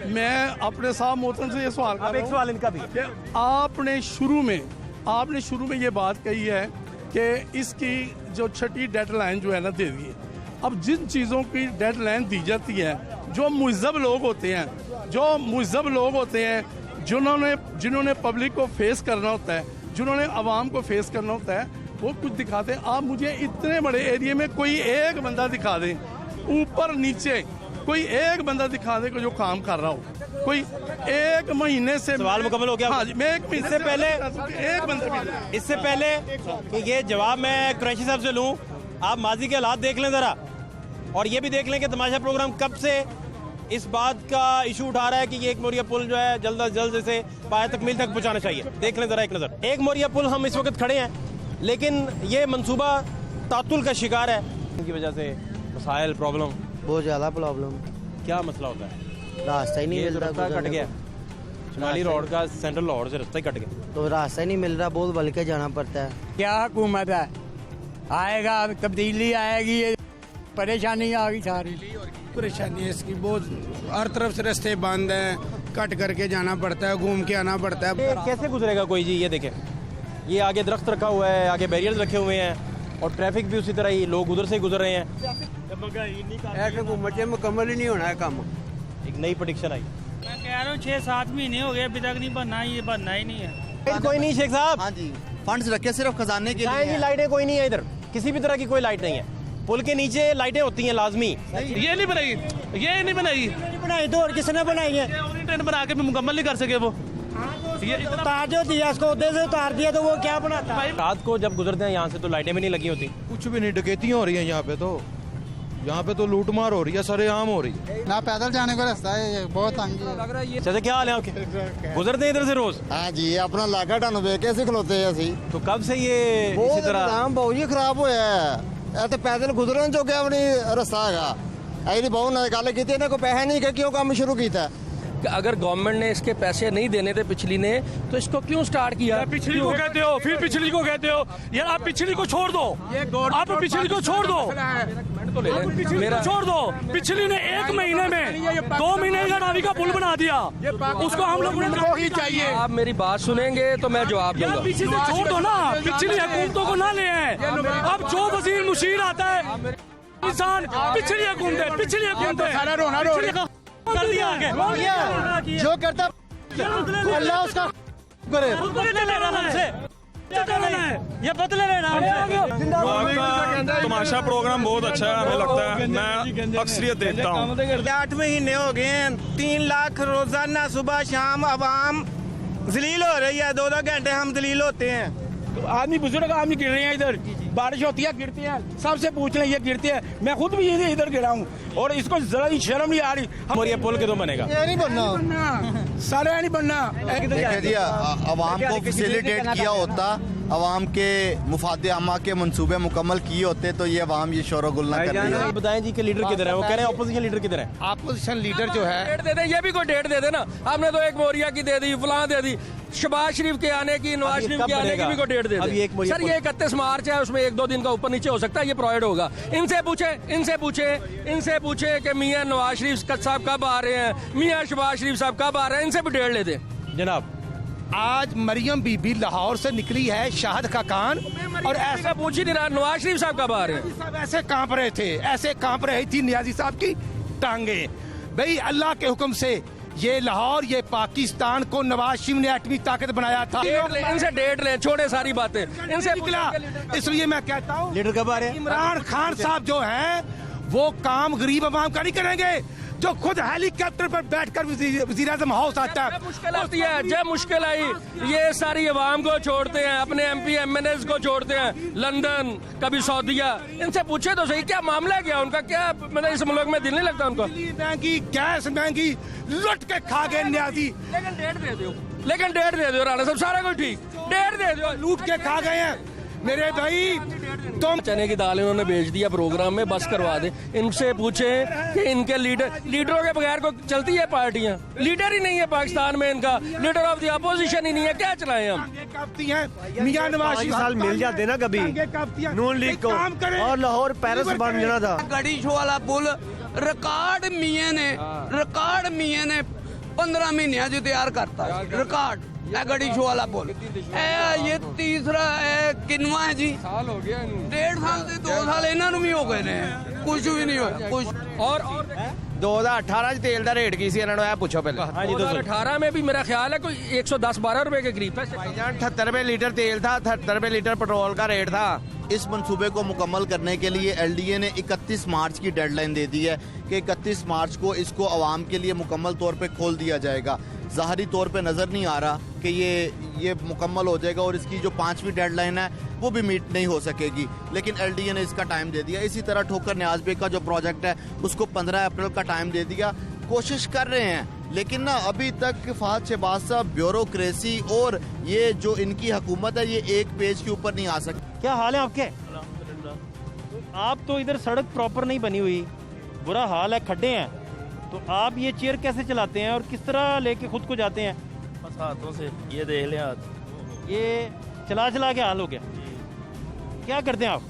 मैं अपने साहब मोहतरम से ये सवाल कर अब रहा एक हूं सवाल इनका भी है। कि आपने शुरू में ये बात कही है कि इसकी जो छठी डेडलाइन जो है ना दे दी है। अब जिन चीज़ों की डेडलाइन दी जाती है, जो मुहज़्ज़ब लोग होते हैं जिन्होंने पब्लिक को फेस करना होता है, जिन्होंने आवाम को फेस करना होता है, वो कुछ दिखाते हैं। आप मुझे इतने बड़े एरिया में कोई एक बंदा दिखा दें, ऊपर नीचे कोई एक बंदा दिखा दे जो काम कर रहा हो, कोई एक महीने से। सवाल मुकम्मल हो गया? हाँ जी, मैं एक महीने इससे पहले एक बंदा, इससे पहले कि ये जवाब मैं कुरैशी साहब से लूं, आप माजी के हालात देख लें ज़रा, और ये भी देख लें कि तमाशा प्रोग्राम कब से इस बात का इशू उठा रहा है कि ये एक मोरिया पुल जो है जल्द अज जल्द इसे पाया तकमील तक पहुंचाना चाहिए। देख लें ज़रा एक नज़र। एक मोरिया पुल हम इस वक्त खड़े हैं, लेकिन ये मंसूबा तातुल का शिकार है। इनकी वजह से मसाइल, प्रॉब्लम, बहुत ज़्यादा प्रॉब्लम। क्या मसला होता है? रास्ता ही नहीं ये मिल जो रहा, रास्ता कट गया, शुमाली रोड का, सेंट्रल लाहौर से रास्ता ही कट गया, तो रास्ता ही नहीं मिल रहा, बहुत बल के जाना पड़ता है। क्या हुकूमत है, आएगा तब्दीली आएगी, ये परेशानी आ गई सारी। परेशानी है इसकी बहुत, हर तरफ से रास्ते बंद हैं, कट करके जाना पड़ता है, घूम के आना पड़ता है। कैसे गुजरेगा कोई जी? ये देखें, ये आगे दरख्त रखा हुआ है, आगे बैरियर्स रखे हुए हैं, और ट्रैफिक भी उसी तरह ही, लोग उधर से गुजर रहे हैं। हुकूमत मुकम्मल ही नहीं होना है काम। एक नई प्रेडिक्शन आई। मैं कह रहा हूँ 6-7 महीने हो गए, अभी तक नहीं बनना, ये बनना ही नहीं है। कोई नहीं शेख साहब। हाँ जी, फंड्स रखे सिर्फ खजाने के लिए। लाइटें कोई नहीं है इधर, किसी भी तरह की कोई लाइट नहीं है। पुल के नीचे लाइटें होती हैं लाजमी। ये नहीं बनाई, ये नहीं बनाई तो और किसने बनाई है? टेंट बना के भी मुकम्मल नहीं कर सके वो। ये तार जो दिया इसको उधर से उतार दिया, तो वो क्या बनाता है? रात को जब गुजरते हैं यहाँ से तो लाइटें भी नहीं लगी होती। कुछ भी नहीं, डकैतियाँ हो रही हैं यहाँ पे तो लूटमार हो रही है, सरेआम हो रही है। ना पैदल जाने का रास्ता है, ये बहुत तंगी है। अच्छा, क्या हाल है आपके? गुजरते हैं इधर से रोज? हाँ जी, अपना लागा ढानू वे कैसे खलोते हैं असी। तो कब से ये इसी तरह? बहुत ही खराब होया है, तो पैदल गुजरन जो क्या अपनी रास्ता है। ऐसी बहुत ना गल की, को पैसे नहीं क्यों काम शुरू किया? अगर गवर्नमेंट ने इसके पैसे नहीं देने थे पिछली ने, तो इसको क्यों स्टार्ट किया? पिछली को कहते हो, फिर पिछली को कहते हो। यार आप पिछली को छोड़ दो, आप पिछली को छोड़ दो, छोड़ दो। पिछली ने 1 महीने में 2 महीने का नावी का पुल बना दिया, उसको हम लोग ही चाहिए। आप मेरी बात सुनेंगे तो मैं जवाब दूंगा। पीछे से छोड़ दो ना, पिछली हुकूमतों को ना ले आए। अब जो वजीर मुशीर आता है, इंसान पिछली हुकूमतें, पिछली हुकूमतें कर दिया आगे। जो करता अल्लाह उसका करे। ये बदले लेना। तमाशा प्रोग्राम बहुत अच्छा है, हमें लगता है, मैं अक्सरियत देखता हूँ। 8 महीने हो गए हैं, 3 लाख रोजाना सुबह शाम आवाम जलील हो रही है। 2-2 घंटे हम जलील होते हैं। आदमी बुजुर्ग आदमी गिर रहे हैं, इधर बारिश होती है गिरते हैं, सबसे पूछ लें ये गिरते हैं। मैं खुद भी इधर गिरा हूँ, और इसको जरा ही शर्म नहीं आ रही। और ये पुल कदों बनेगा? ये नहीं बनना, सारे नहीं बनना। देखिए, आवाम को फैसिलिटेट किया होता, आवाम के मुफाद आमा के मंसूबे मुकम्मल किए होते, तो ये आवाम ये शोर गुल ना करती। बताएं जी कि लीडर किधर है? वो कह रहे हैं ऑपोजिशन लीडर किधर है? अपोजिशन लीडर जो है, डेट दे दे, ये भी कोई डेट दे दे ना। आपने तो एक मोरिया की दे दी, फलां दे दी, शहबाज शरीफ के आने की, नवाज शरीफ के आने की भी कोई डेट दे दे। सर ये 31 मार्च है, उसमें 1-2 दिन का ऊपर नीचे हो सकता है, ये प्रोवाइड होगा। इनसे पूछे कि मियां नवाज शरीफ साहब कब आ रहे हैं, मियां शहबाज शरीफ साहब कब आ रहे हैं, इनसे भी डेट ले दे जनाब। आज मरियम बीबी लाहौर से निकली है शाहद का कान, और ऐसा पूछ ही नहीं रहा नवाज शरीफ साहब कब आ रहे हैं। सब ऐसे कांप रहे थे, ऐसे कांप रही थी नियाजी साहब की टांगे। भाई अल्लाह के हुक्म से ये लाहौर, ये पाकिस्तान को नवाज शरीफ ने एटमी ताकत बनाया था। इनसे डेट ले, छोड़े सारी बातें, इनसे निकला। इसलिए मैं कहता हूँ लीडर कब आ रहे हैं? इमरान खान साहब जो हैं वो काम गरीब आवाम का नहीं करेंगे। जो खुद हेलीकॉप्टर पर बैठकर वजीर आजम हाउस आता है। मुश्किल आती है, जब मुश्किल आई ये सारी अवाम को छोड़ते हैं, अपने MP MNAs को छोड़ते हैं, लंदन कभी सऊदीया। इनसे पूछे तो सही क्या मामला है, क्या उनका, क्या मतलब इस मुल्क में दिल नहीं लगता उनको? महंगी, गैस महंगी, लुट के खा गए न्याजी। लेकिन डेट दे दो राणा साहब, सारा कुछ ठीक, डेट दे दो। लूट के खा गए हैं मेरे भाई। तुम चने की दाल इन्होंने बेच दिया प्रोग्राम में, बस करवा दे। इनसे पूछे कि इनके लीडरों के बगैर को चलती है पार्टियां? लीडर ही नहीं है पाकिस्तान में, इनका लीडर ऑफ द अपोजिशन ही नहीं है, क्या चलाएं हम? मियां नवाज साल मिल जाते ना कभी नून लीग को, और लाहौर पेरिस बन जाना था। गड़ी शो वाला पुल रिकॉर्ड मियां ने 15 महीने जो तैयार करता रिकॉर्ड गड़ी शो वाला पुल। ये तीसरा किनवा है जी, साल हो गया, 1.5 साल से 2 साल इन्होंने भी हो गए ने, कुछ भी नहीं हुआ कुछ। और 2018 तेल का रेट की सी इन्होंने पूछो पहले। 2018 में भी मेरा ख्याल है कोई 110-12 रुपए के करीब था। 78 रुपए लीटर तेल था, 78 रुपए लीटर पेट्रोल का रेट था। इस मंसूबे को मुकम्मल करने के लिए LDA ने 31 मार्च की डेडलाइन दे दी है कि 31 मार्च को इसको आवाम के लिए मुकम्मल तौर पे खोल दिया जाएगा। ज़ाहरी तौर पे नज़र नहीं आ रहा कि ये मुकम्मल हो जाएगा, और इसकी जो 5वीं डेडलाइन है वो भी मीट नहीं हो सकेगी, लेकिन LDA ने इसका टाइम दे दिया। इसी तरह ठोकर न्याज बेग का जो प्रोजेक्ट है उसको 15 अप्रैल का टाइम दे दिया। कोशिश कर रहे हैं, लेकिन ना अभी तक फहद शहबाज साहब ब्यूरोक्रेसी और ये जो इनकी हुकूमत है ये एक पेज के ऊपर नहीं आ सकती। क्या हाल है आपके? आप तो इधर सड़क प्रॉपर नहीं बनी हुई, बुरा हाल है, खड्डे हैं, तो आप ये चेयर कैसे चलाते हैं और किस तरह लेके खुद को जाते हैं? बस हाथों से, ये देख लें हाथ, ये चला के हाल हो गया। क्या करते हैं आप?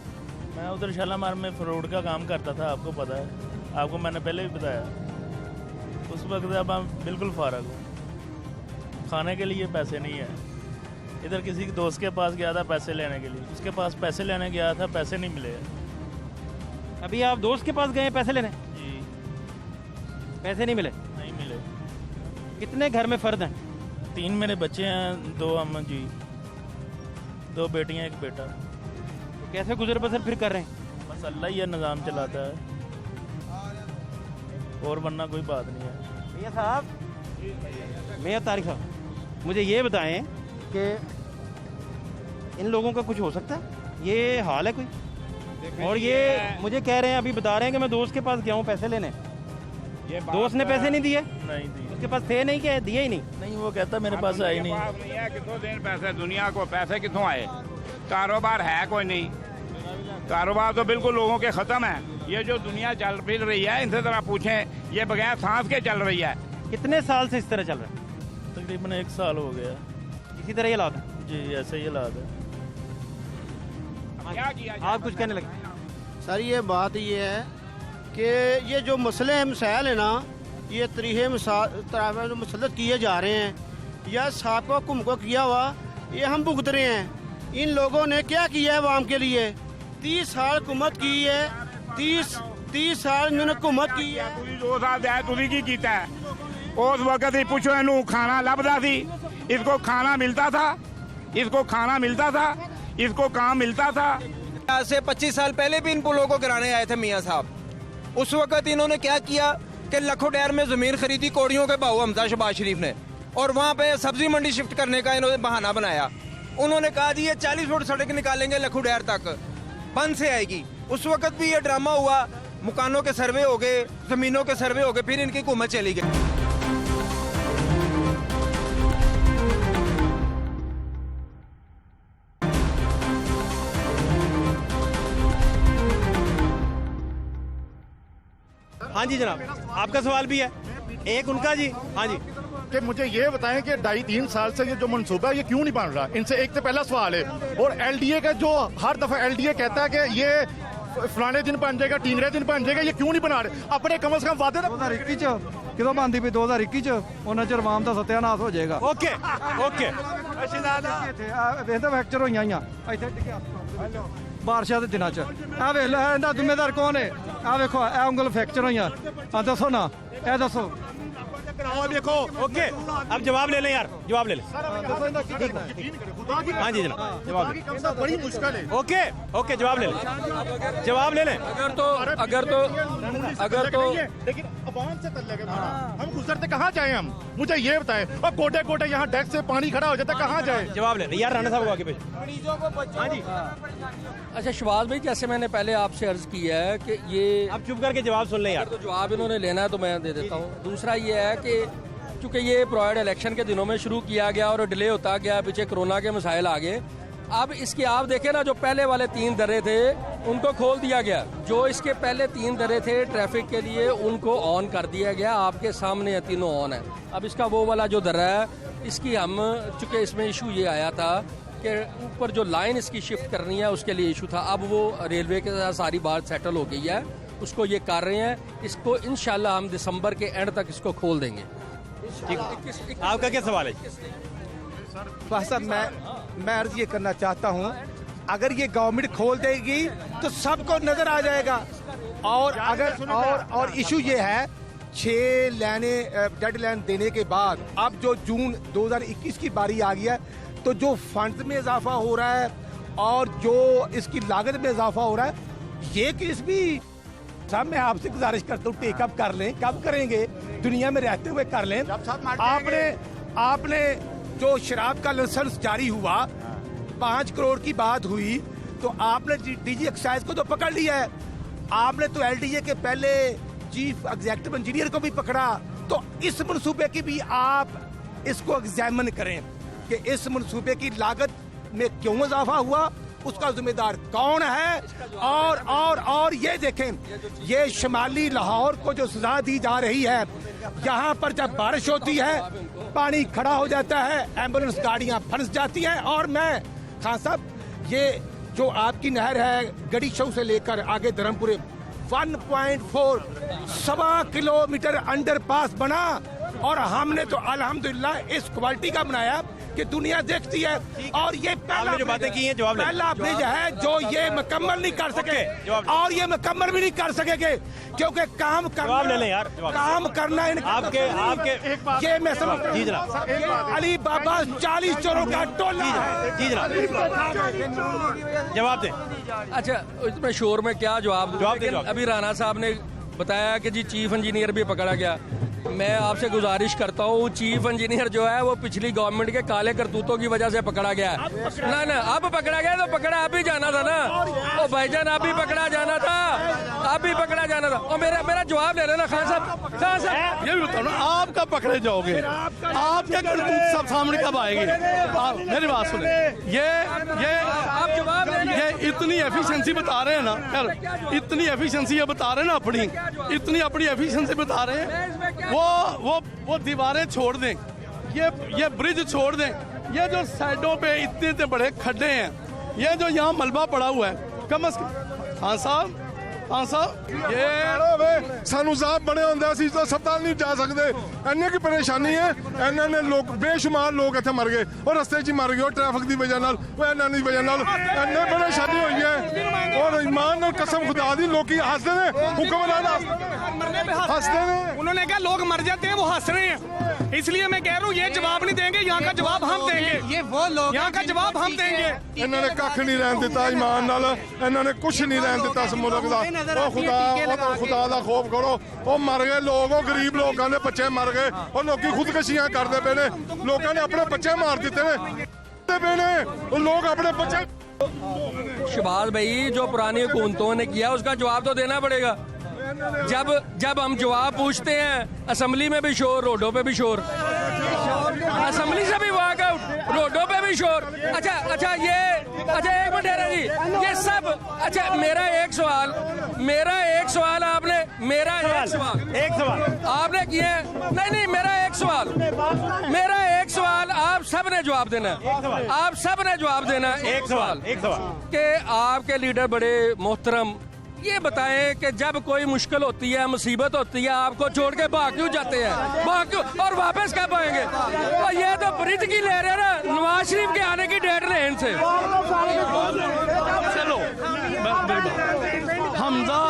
मैं उधर शालामार में फ्रूट का काम करता था, आपको पता है, आपको मैंने पहले भी बताया। उस वक्त अब हम बिल्कुल फारग हो, खाने के लिए पैसे नहीं है। इधर किसी दोस्त के पास गया था पैसे लेने के लिए, उसके पास पैसे लेने गया था, पैसे नहीं मिले। अभी आप दोस्त के पास गए पैसे लेने? जी, पैसे नहीं मिले? नहीं मिले। कितने घर में फर्द हैं? 3 मेरे बच्चे हैं, 2 अम्मा जी, 2 बेटियां, 1 बेटा। तो कैसे गुजर बसर फिर कर रहे हैं? बस अल्लाह ही ये निज़ाम चलाता है, और वरना कोई बात नहीं है। भैया साहब, मियां तारिक साहब, मुझे ये बताएं कि इन लोगों का कुछ हो सकता है? ये हाल है कोई? और ये मुझे कह रहे हैं, अभी बता रहे हैं कि मैं दोस्त के पास गया हूँ पैसे लेने, दोस्त ने पैसे नहीं दिए? नहीं दिए। उसके पास थे नहीं, क्या दिए ही नहीं? नहीं, वो कहता मेरे पास आए नहीं। कितों देन पैसे दुनिया को, पैसे कितों आए? कारोबार है कोई नहीं, कारोबार तो बिल्कुल लोगों के खत्म है। ये जो दुनिया चल फिर रही है, इनसे जरा पूछें, ये बगैर सांस के चल रही है। कितने साल से इस तरह चल रहा है? तकरीबन 1 साल हो गया। इसी तरह ये हालात है? जी, ऐसे ही हालात है। क्या किया आप कुछ कहने लगे? सर ये बात ये है कि ये जो मसले हैं, मसाइल है ना, ये तरीहे जो मुसलत किए जा रहे हैं, या साबिक़ा हुक्म को किया हुआ, ये हम भुगत रहे हैं। इन लोगों ने क्या किया है आवाम के लिए? 30 साल हुकूमत की है, 30 साल इन्होंने हुकूमत की है। 2 साल जाए तुझी की कीता है? उस वक्त ही पूछो इनू खाना लभदा सी, इसको खाना मिलता था, इसको खाना मिलता था, इसको काम मिलता था। आज से 25 साल पहले भी इन पुलों को गिराने आए थे मियां साहब। उस वक्त इन्होंने क्या किया कि लखोडैर में जमीन खरीदी कोड़ियों के भाव हमजा शहबाज शरीफ ने, और वहाँ पे सब्जी मंडी शिफ्ट करने का इन्होंने बहाना बनाया। उन्होंने कहा जी ये 40 फुट सड़क निकालेंगे लखोडैर तक, बंद से आएगी। उस वक्त भी ये ड्रामा हुआ, मकानों के सर्वे हो गए, जमीनों के सर्वे हो गए, फिर इनकी हुकूमत चली गई। हाँ जी जनाब, आपका सवाल भी है एक उनका जी। हाँ जी, कि मुझे ये बताएं कि 2.5-3 साल से ये जो मनसूबा है ये क्यों नहीं बन रहा? इनसे एक तो पहला सवाल है। और LDA का जो हर दफा LDA कहता है कि ये फलाने दिन बन जाएगा, टीनरे दिन बन जाएगा, ये क्यों नहीं बना रहे? अपने कम से कम वादे 2021 किਦੋਂ ਬਣਦੀ ਪਈ 2021 ਉਹਨਾਂ ਚਿਰ ਆਵਾਮ ਦਾ ਸਤਿਆਨਾਸ਼ ਹੋ ਜਾਏਗਾ। ਓਕੇ ਓਕੇ, ਵੇਖਦਾ ਫ੍ਰੈਕਚਰ ਹੋਈਆਂ ਇੱਥੇ ਟਿਕਿਆ ਬਾਰਿਸ਼ਾਂ ਦੇ ਦਿਨਾਂ 'ਚ। ਆ ਵੇਖ ਲੈ, ਇਹਦਾ ਜ਼ਿੰਮੇਦਾਰ ਕੌਣ ਹੈ? ਆ ਵੇਖੋ, ਇਹ ਉਂਗਲ ਫ੍ਰੈਕਚਰ ਹੋਈਆਂ। ਆ ਦੱਸੋ ਨਾ, ਇਹ ਦੱਸੋ। देखो ओके, अब जवाब ले लें यार, जवाब ले लें। हाँ जी जनाब, जवाब बड़ी मुश्किल है। ओके ओके, जवाब ले लें, जवाब ले लें। अगर तो अवाम से तल्ले के हम गुजरते कहाँ जाए हम, मुझे ये बताएं। और गोटे गोटे यहाँ डेस्क से पानी खड़ा हो जाता है, कहाँ जाए? जवाब ले यार, राणा साहब को आगे भेजो। हाँ जी। अच्छा शहबाज भाई, जैसे मैंने पहले आपसे अर्ज किया है कि ये आप चुप करके जवाब सुन लें यार। तो जवाब इन्होंने लेना है तो मैं दे देता हूँ। दूसरा ये है कि चूँकि ये प्रोवाइड इलेक्शन के दिनों में शुरू किया गया और डिले होता गया, पीछे कोरोना के मसाइल आ गए। अब इसकी आप देखें ना, जो पहले वाले 3 दर्रे थे उनको खोल दिया गया, जो इसके पहले 3 दर्रे थे ट्रैफिक के लिए उनको ऑन कर दिया गया। आपके सामने तीनों ऑन है। अब इसका वो वाला जो दर्रा है, इसकी हम चूँकि इसमें इशू ये आया था कि ऊपर जो लाइन इसकी शिफ्ट करनी है उसके लिए इशू था। अब वो रेलवे के साथ सारी बात सेटल हो गई है, उसको ये कर रहे हैं। इसको इंशाल्लाह हम दिसंबर के एंड तक इसको खोल देंगे। आपका क्या सवाल है? साहब मैं अर्ज ये करना चाहता हूँ, अगर ये गवर्नमेंट खोल देगी तो सबको नजर आ जाएगा। और अगर और इशू ये है, 6 लाइने डेडलाइन देने के बाद अब जो जून 2021 की बारी आ गई है, तो जो फंड में इजाफा हो रहा है और जो इसकी लागत में इजाफा हो रहा है, ये केस भी साहब मैं आपसे गुजारिश करता हूँ टेकअप कर लें। कब करेंगे? दुनिया में रहते हुए कर लें। आपने जो शराब का लाइसेंस जारी हुआ, 5 करोड़ की बात हुई, तो आपने डीजी एक्साइज को तो पकड़ लिया है। आपने तो एलडीए के पहले चीफ एग्जीक्यूटिव इंजीनियर को भी पकड़ा। तो इस मनसूबे की भी आप इसको एग्जामिन करें कि इस मनसूबे की लागत में क्यों इजाफा हुआ, उसका जिम्मेदार कौन है। और ये देखें, ये शिमाली लाहौर को जो सजा दी जा रही है, यहाँ पर जब बारिश होती है पानी खड़ा हो जाता है, एम्बुलेंस गाड़ियाँ फंस जाती हैं। और मैं खान साहब, ये जो आपकी नहर है गड़ी शो से लेकर आगे धर्मपुरे 1.4 सवा किलोमीटर अंडरपास बना, और हमने तो अल्हम्दुलिल्लाह इस क्वालिटी का बनाया कि दुनिया देखती है। और ये पहला जो बातें की हैं, जवाब ले। पहला ब्रिज है जो ये मुकम्मल नहीं कर सके, और ये मुकम्मल भी नहीं कर सकेंगे, क्योंकि काम करना, ले लें यार, काम करना आपके ये मैं समझता जी जनाब, अली बाबा 40 चोरों का टोला है। जी जनाब, जवाब दे। अच्छा इसमें शोर में क्या जवाब दूं? अभी राणा साहब ने बताया कि जी चीफ इंजीनियर भी पकड़ा गया। मैं आपसे गुजारिश करता हूँ, चीफ इंजीनियर जो है वो पिछली गवर्नमेंट के काले करतूतों की वजह से पकड़ा गया है। ना अब पकड़ा गया तो पकड़ा आप ही जाना था ना। ओ भाईजान, आप ही पकड़ा जाना था, आप ही पकड़ा जाना था। और मेरा जवाब ले रहे ना खान साहब। ये भी बताओ ना, आप कब पकड़े जाओगे? आपके करतूत सब सामने कब आएंगे? मेरी बात सुने, ये आप जवाब ये इतनी एफिशिएंसी बता रहे हैं ना यार, इतनी एफिशिएंसी ये बता रहे हैं ना, इतनी अपनी एफिशिएंसी बता रहे हैं। वो दीवारें छोड़ दें, ये ब्रिज छोड़ दें, ये जो साइडों पे इतने बड़े खड्डे हैं, ये जो यहाँ मलबा पड़ा हुआ है, कम से कम खान साहब ये सानू साहब बड़े होंगे असीं तो अस्पताल नहीं जा सकते। इन्नी की परेशानी है, इन्होंने लोग बेशुमार लोग इतने मर गए और रस्ते च मर गए ट्रैफिक की वजह नाल, इन्होंने की वजह नाल इन्नी परेशानी हुई है। और ईमान और कसम खुदा दी लोग हंसते हैं, हुक्मरान हंसते हैं। उन्होंने कहा लोग मर जाते हैं, वो हंस रहे हैं। इसलिए मैं कह रहा हूँ ये जवाब नहीं देंगे, यहाँ का जवाब हम देंगे। ये वो लोग यहाँ का जवाब हम देंगे। इन्होंने कख नहीं रहन दिता ईमान नाल, इन्होंने कुछ नहीं रहन दिता इस मुल्क का। खुदा दा खौफ करो, वो मर गए लोग, गरीब लोगों ने बच्चे मर गए, और लोग खुदकशियां करते पे ने, लोगों ने अपने बच्चे मार दिते ने, लोग अपने बच्चे। शहबाज भाई, जो पुरानी हुकूमतों ने किया उसका जवाब तो देना पड़ेगा। जब हम जवाब पूछते हैं, असेंबली में भी शोर, रोडों पे भी शोर, असेंबली से भी वॉकआउट, रोडों पे भी शोर। अच्छा एक मिनट है जी, ये सब। अच्छा मेरा एक सवाल आपने, एक सवाल आपने किया है। नहीं मेरा एक सवाल आप सब ने जवाब देना है, आप सब ने जवाब देना है। एक सवाल कि आपके लीडर बड़े मोहतरम ये बताएं कि जब कोई मुश्किल होती है, मुसीबत होती है, आपको छोड़ के भाग क्यों जाते हैं, भाग क्यों, और वापस कब आएंगे? और ये तो ब्रिज की ले रहे हैं ना, नवाज शरीफ के आने की डेट ले इनसे। चलो हमजा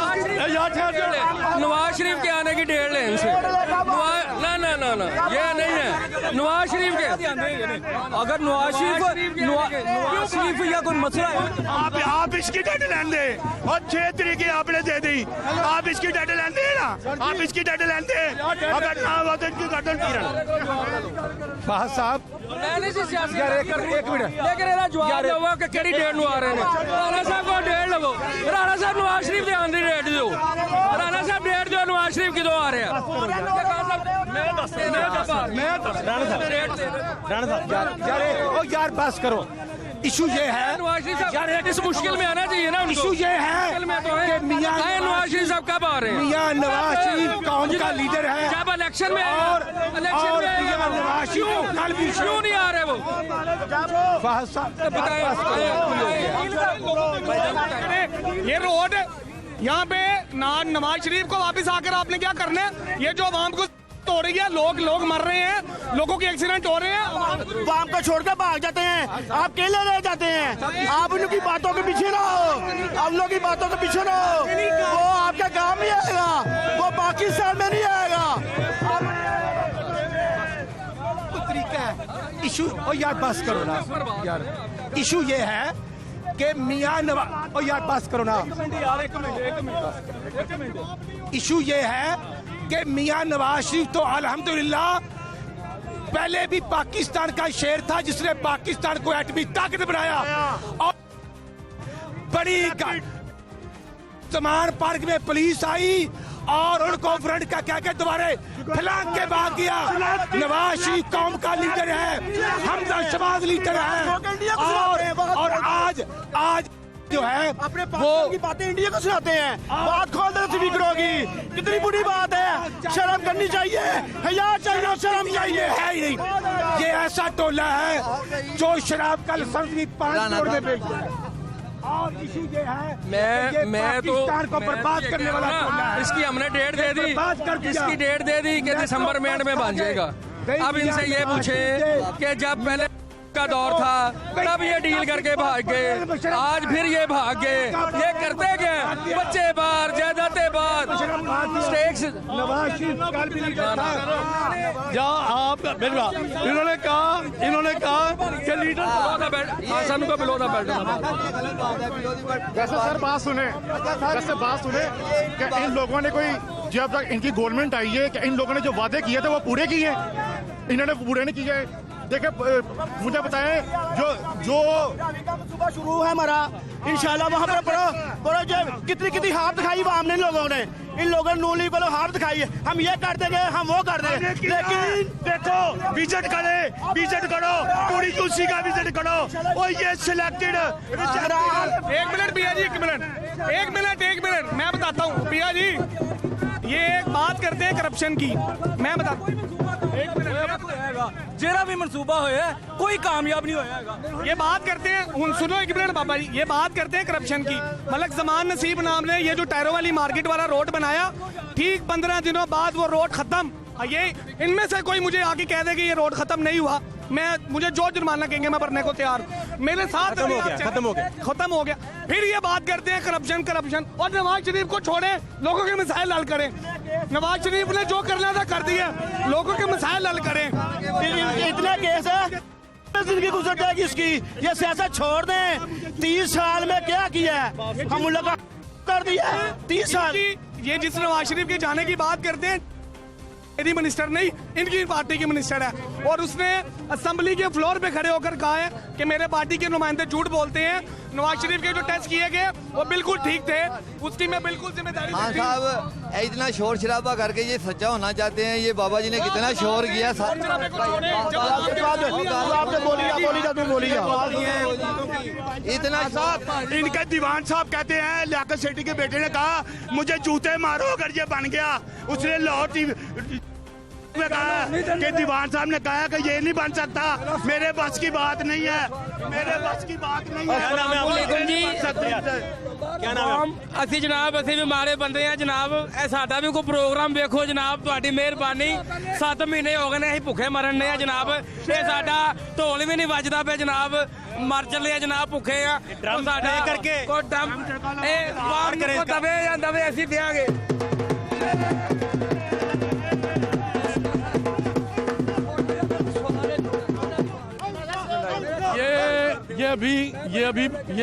नवाज शरीफ के आने की डेट ले इनसे। ना ये नहीं है, नवाज शरीफ के अगर नवाज शरीफ या कोई मसला है आप इसकी डेडलाइन दे और 6 तरीके आपने दे दी, आप इसकी डेडलाइन दे ना, आप इसकी डेडलाइन दे, अगर ना हुआ तो इनकी गर्दन पीड़न। फाहद साहब यार एक मिनट लेकिन ਇਹਦਾ ਜਵਾਬ ਦਿਓ ਕਿ ਕਿਹੜੀ ਡੇਟ ਨੂੰ ਆ ਰਹੇ ਨੇ। ਰਾਣਾ ਸਾਹਿਬ ਕੋਲ ਡੇਟ ਲਵੋ, ਰਾਣਾ ਸਾਹਿਬ ਨਵਾਜ਼ ਸ਼ਰੀਫ ਦੇ ਆਉਣ ਦੀ ਡੇਟ ਦਿਓ, ਰਾਣਾ ਸਾਹਿਬ ਡੇਟ ਦਿਓ ਨਵਾਜ਼ ਸ਼ਰੀਫ ਕਦੋਂ ਆ ਰਿਹਾ। यार बस करो, इशू ये है नवाज शरीफ साहब इस मुश्किल में आना चाहिए ना, इशू ये है कि मियां नवाज शरीफ साहब कब आ रहे हैं। मियां नवाज शरीफ कौम का लीडर है, जब इलेक्शन में और मियां नवाज शरीफ कल भी क्यों नहीं आ रहे वो। फाहद साहब ये रोड यहाँ पे नवाज शरीफ को वापस आकर आपने क्या करना है, ये जो आवाम को हो रही है, लोग मर रहे हैं, लोगों के एक्सीडेंट हो रहे हैं, आवाम को छोड़कर भाग जाते हैं, आप अकेले रह जाते हैं, आप उनकी बातों के पीछे रहो, हम लोग की बातों के पीछे रहो, वो आपके गांव में आएगा, वो पाकिस्तान में नहीं आएगा। तरीका है इशू। और यार बस करो ना यार, इशू ये है कि मियां नवाज, और यार बस करो ना, इशू ये है कि मियां नवाज शरीफ तो अल्हम्दुलिल्लाह पहले भी पाकिस्तान का शेर था जिसने पाकिस्तान को एटमी ताकत बनाया, और बड़ी समान पार्क में पुलिस आई और उनको फ्रंट का क्या क्या दोबारा फैलांग के भाग गया। नवाज शरीफ कौम का लीडर है, हमजा शबाज लीडर है, और आज जो है अपने वो की बातें इंडिया को सुनाते हैं, बात खोल दे स्पीकर होगी, कितनी बुरी बात है, शर्म करनी चाहिए, हया चाहिए, शर्म चाहिए। है ही नहीं, ये ऐसा टोला है जो शराब का लाइसेंस भी 5 करोड़ में बेचता है, और इशू ये है मैं तो पाकिस्तान को बर्बाद करने वाला टोला है। इसकी हमने डेट दे दी, इसकी डेट दे दी कि दिसंबर में एंड में बन जाएगा। अब इनसे ये पूछे कि जब पहले का दौर था तब ये डील करके भाग गए, आज फिर ये भाग गए, ये करते क्या, बच्चे बाहर, जायदादें बाहर, स्टेक्स। आप इन्होंने कहा कि लीडर आसाम को बिलो द बेल्ट। वैसे सर बात सुने कि इन लोगों ने कोई, जब तक इनकी गवर्नमेंट आई है, कि इन लोगों ने जो वादे किए थे वो पूरे किए, इन्होंने पूरे नहीं किए। देखिए मुझे बताएं, जो सुबह शुरू है हमारा, इंशाल्लाह वहाँ पर बड़ो जो कितनी हाथ दिखाई वाम ने लोगों ने, इन लोगों ने नून लीग वालों हाथ दिखाई है, हम ये कर देंगे, हम वो कर देंगे, लेकिन देखो विजिट करो, पूरी यूसी का विजिट करो, और ये सिलेक्टेड। एक मिनट भैया जी, एक मिनट मैं बताता हूँ भैया जी, ये एक बात करते हैं करप्शन की, मैं बताता हूँ, एक मिनट, जेरा भी मनसूबा होया कोई कामयाब नहीं होया। ये बात करते हैं, सुनो एक मिनट बाबा जी, ये बात करते हैं करप्शन की। मलक जमान नसीब नाम ने ये जो टैरो वाली मार्केट वाला रोड बनाया, ठीक 15 दिनों बाद वो रोड खत्म। ये इनमें से कोई मुझे आके कह दे कि ये रोड खत्म नहीं हुआ, मुझे जो जुर्माना कहेंगे मैं भरने को तैयार हूँ। मेरे साथ खत्म हो गया। फिर ये बात करते हैं करप्शन, और नवाज शरीफ को छोड़े, लोगों के मसाइल हल करें। नवाज शरीफ ने जो करना था कर दिया, लोगों के मसाइल हल करें। इतने केस है, जिंदगी गुजर जाएगी इसकी, ये सियासत छोड़ दें। 30 साल में क्या किया है, हम उन लोग कर दिया 30 साल। ये जिस नवाज शरीफ के जाने की बात करते हैं, मेरी मिनिस्टर नहीं, इनकी पार्टी की मिनिस्टर है, और उसने असेंबली के फ्लोर पे खड़े होकर कहा है कि मेरे पार्टी के नुमाइंदे झूठ बोलते हैं। नवाज शरीफ के जो टेस्ट किए गए वो बिल्कुल ठीक थे, उसकी मैं बिल्कुल जिम्मेदारी। हाँ साहब, इतना शोर शराबा करके ये सच्चा होना चाहते हैं, ये बाबा जी ने कितना शोर किया। इतना साहब, इनके दीवान साहब कहते हैं, लियाकत सेठी के बेटे ने कहा मुझे जूते मारो अगर ये बन गया। उसने लाहौर में कहा कि दीवान साहब ने कहा कि ये नहीं बन सकता, मेरे बस की बात नहीं है, मेरे बस की बात नहीं है। क्या नाम है? ਅਸੀਂ ਜਨਾਬ, ਅਸੀਂ ਵੀ ਮਾੜੇ ਬੰਦੇ ਆ ਜਨਾਬ, ਇਹ ਸਾਡਾ ਵੀ ਕੋਈ ਪ੍ਰੋਗਰਾਮ ਵੇਖੋ ਜਨਾਬ, ਤੁਹਾਡੀ ਮਿਹਰਬਾਨੀ। 7 ਮਹੀਨੇ ਹੋ ਗਏ ਨੇ ਅਸੀਂ ਭੁੱਖੇ ਮਰਨ ਨੇ ਆ ਜਨਾਬ, ਇਹ ਸਾਡਾ ਢੋਲ ਵੀ ਨਹੀਂ ਵੱਜਦਾ ਪਿਆ ਜਨਾਬ, ਮਰ ਚੱਲੇ ਆ ਜਨਾਬ, ਭੁੱਖੇ ਆ। ਸਾਡਾ ਕਰਕੇ ਕੋਈ ਡੰਮ ਇਹ ਬਾਹਰ ਕਰੇ ਦਵੇ ਜਾਂਦਾ ਵੇ, ਅਸੀਂ ਦਿਆਂਗੇ। ये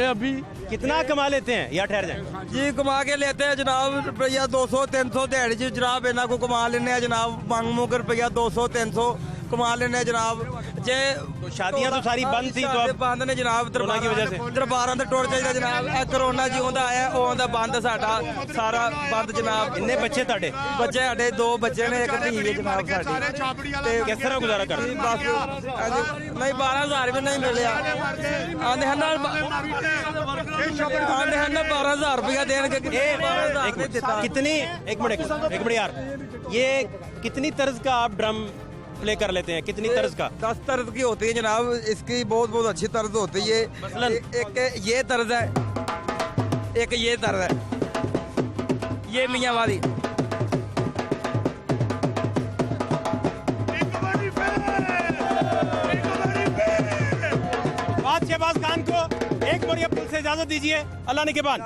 अभी कितना कमा लेते हैं या ठहर जाए? जी कमा के लेते हैं जनाब रुपया 200-300 दिहाड़ी जी जनाब इन्हों को कमा लेने हैं जनाब मांग मुँह रुपया 200-300 कमा लेने जनाब जे तो शादियां तो सारी बंद थी तो अब बंद ने जनाब कोरोना की वजह से दरबारां ते टुर जाइदा जनाब ए कोरोना जिउंदा आया ओंदा बंद साडा सारा बंद जनाब। कितने बच्चे ਤੁਹਾਡੇ? बच्चे साडे 2 बच्चे ने एक धी है जनाब साडी। ते किस तरह गुजारा करते? बस नहीं 12,000 भी नहीं मिलिया आंदे हन आंदे हन 12,000 रुपया देंगे कितनी एक मिनट यार ये कितनी तर्ज का आप ड्रम प्ले कर लेते हैं? कितनी तर्ज का? 10 तर्ज की होती है जनाब। इसकी बहुत बहुत अच्छी तर्ज होती है। मसलन एक ये तर्ज है एक ये तर्ज है ये मियाँ वाली। शहबाज खान को एक मोरिया पुल से इजाजत दीजिए। अल्लाह ने के बाद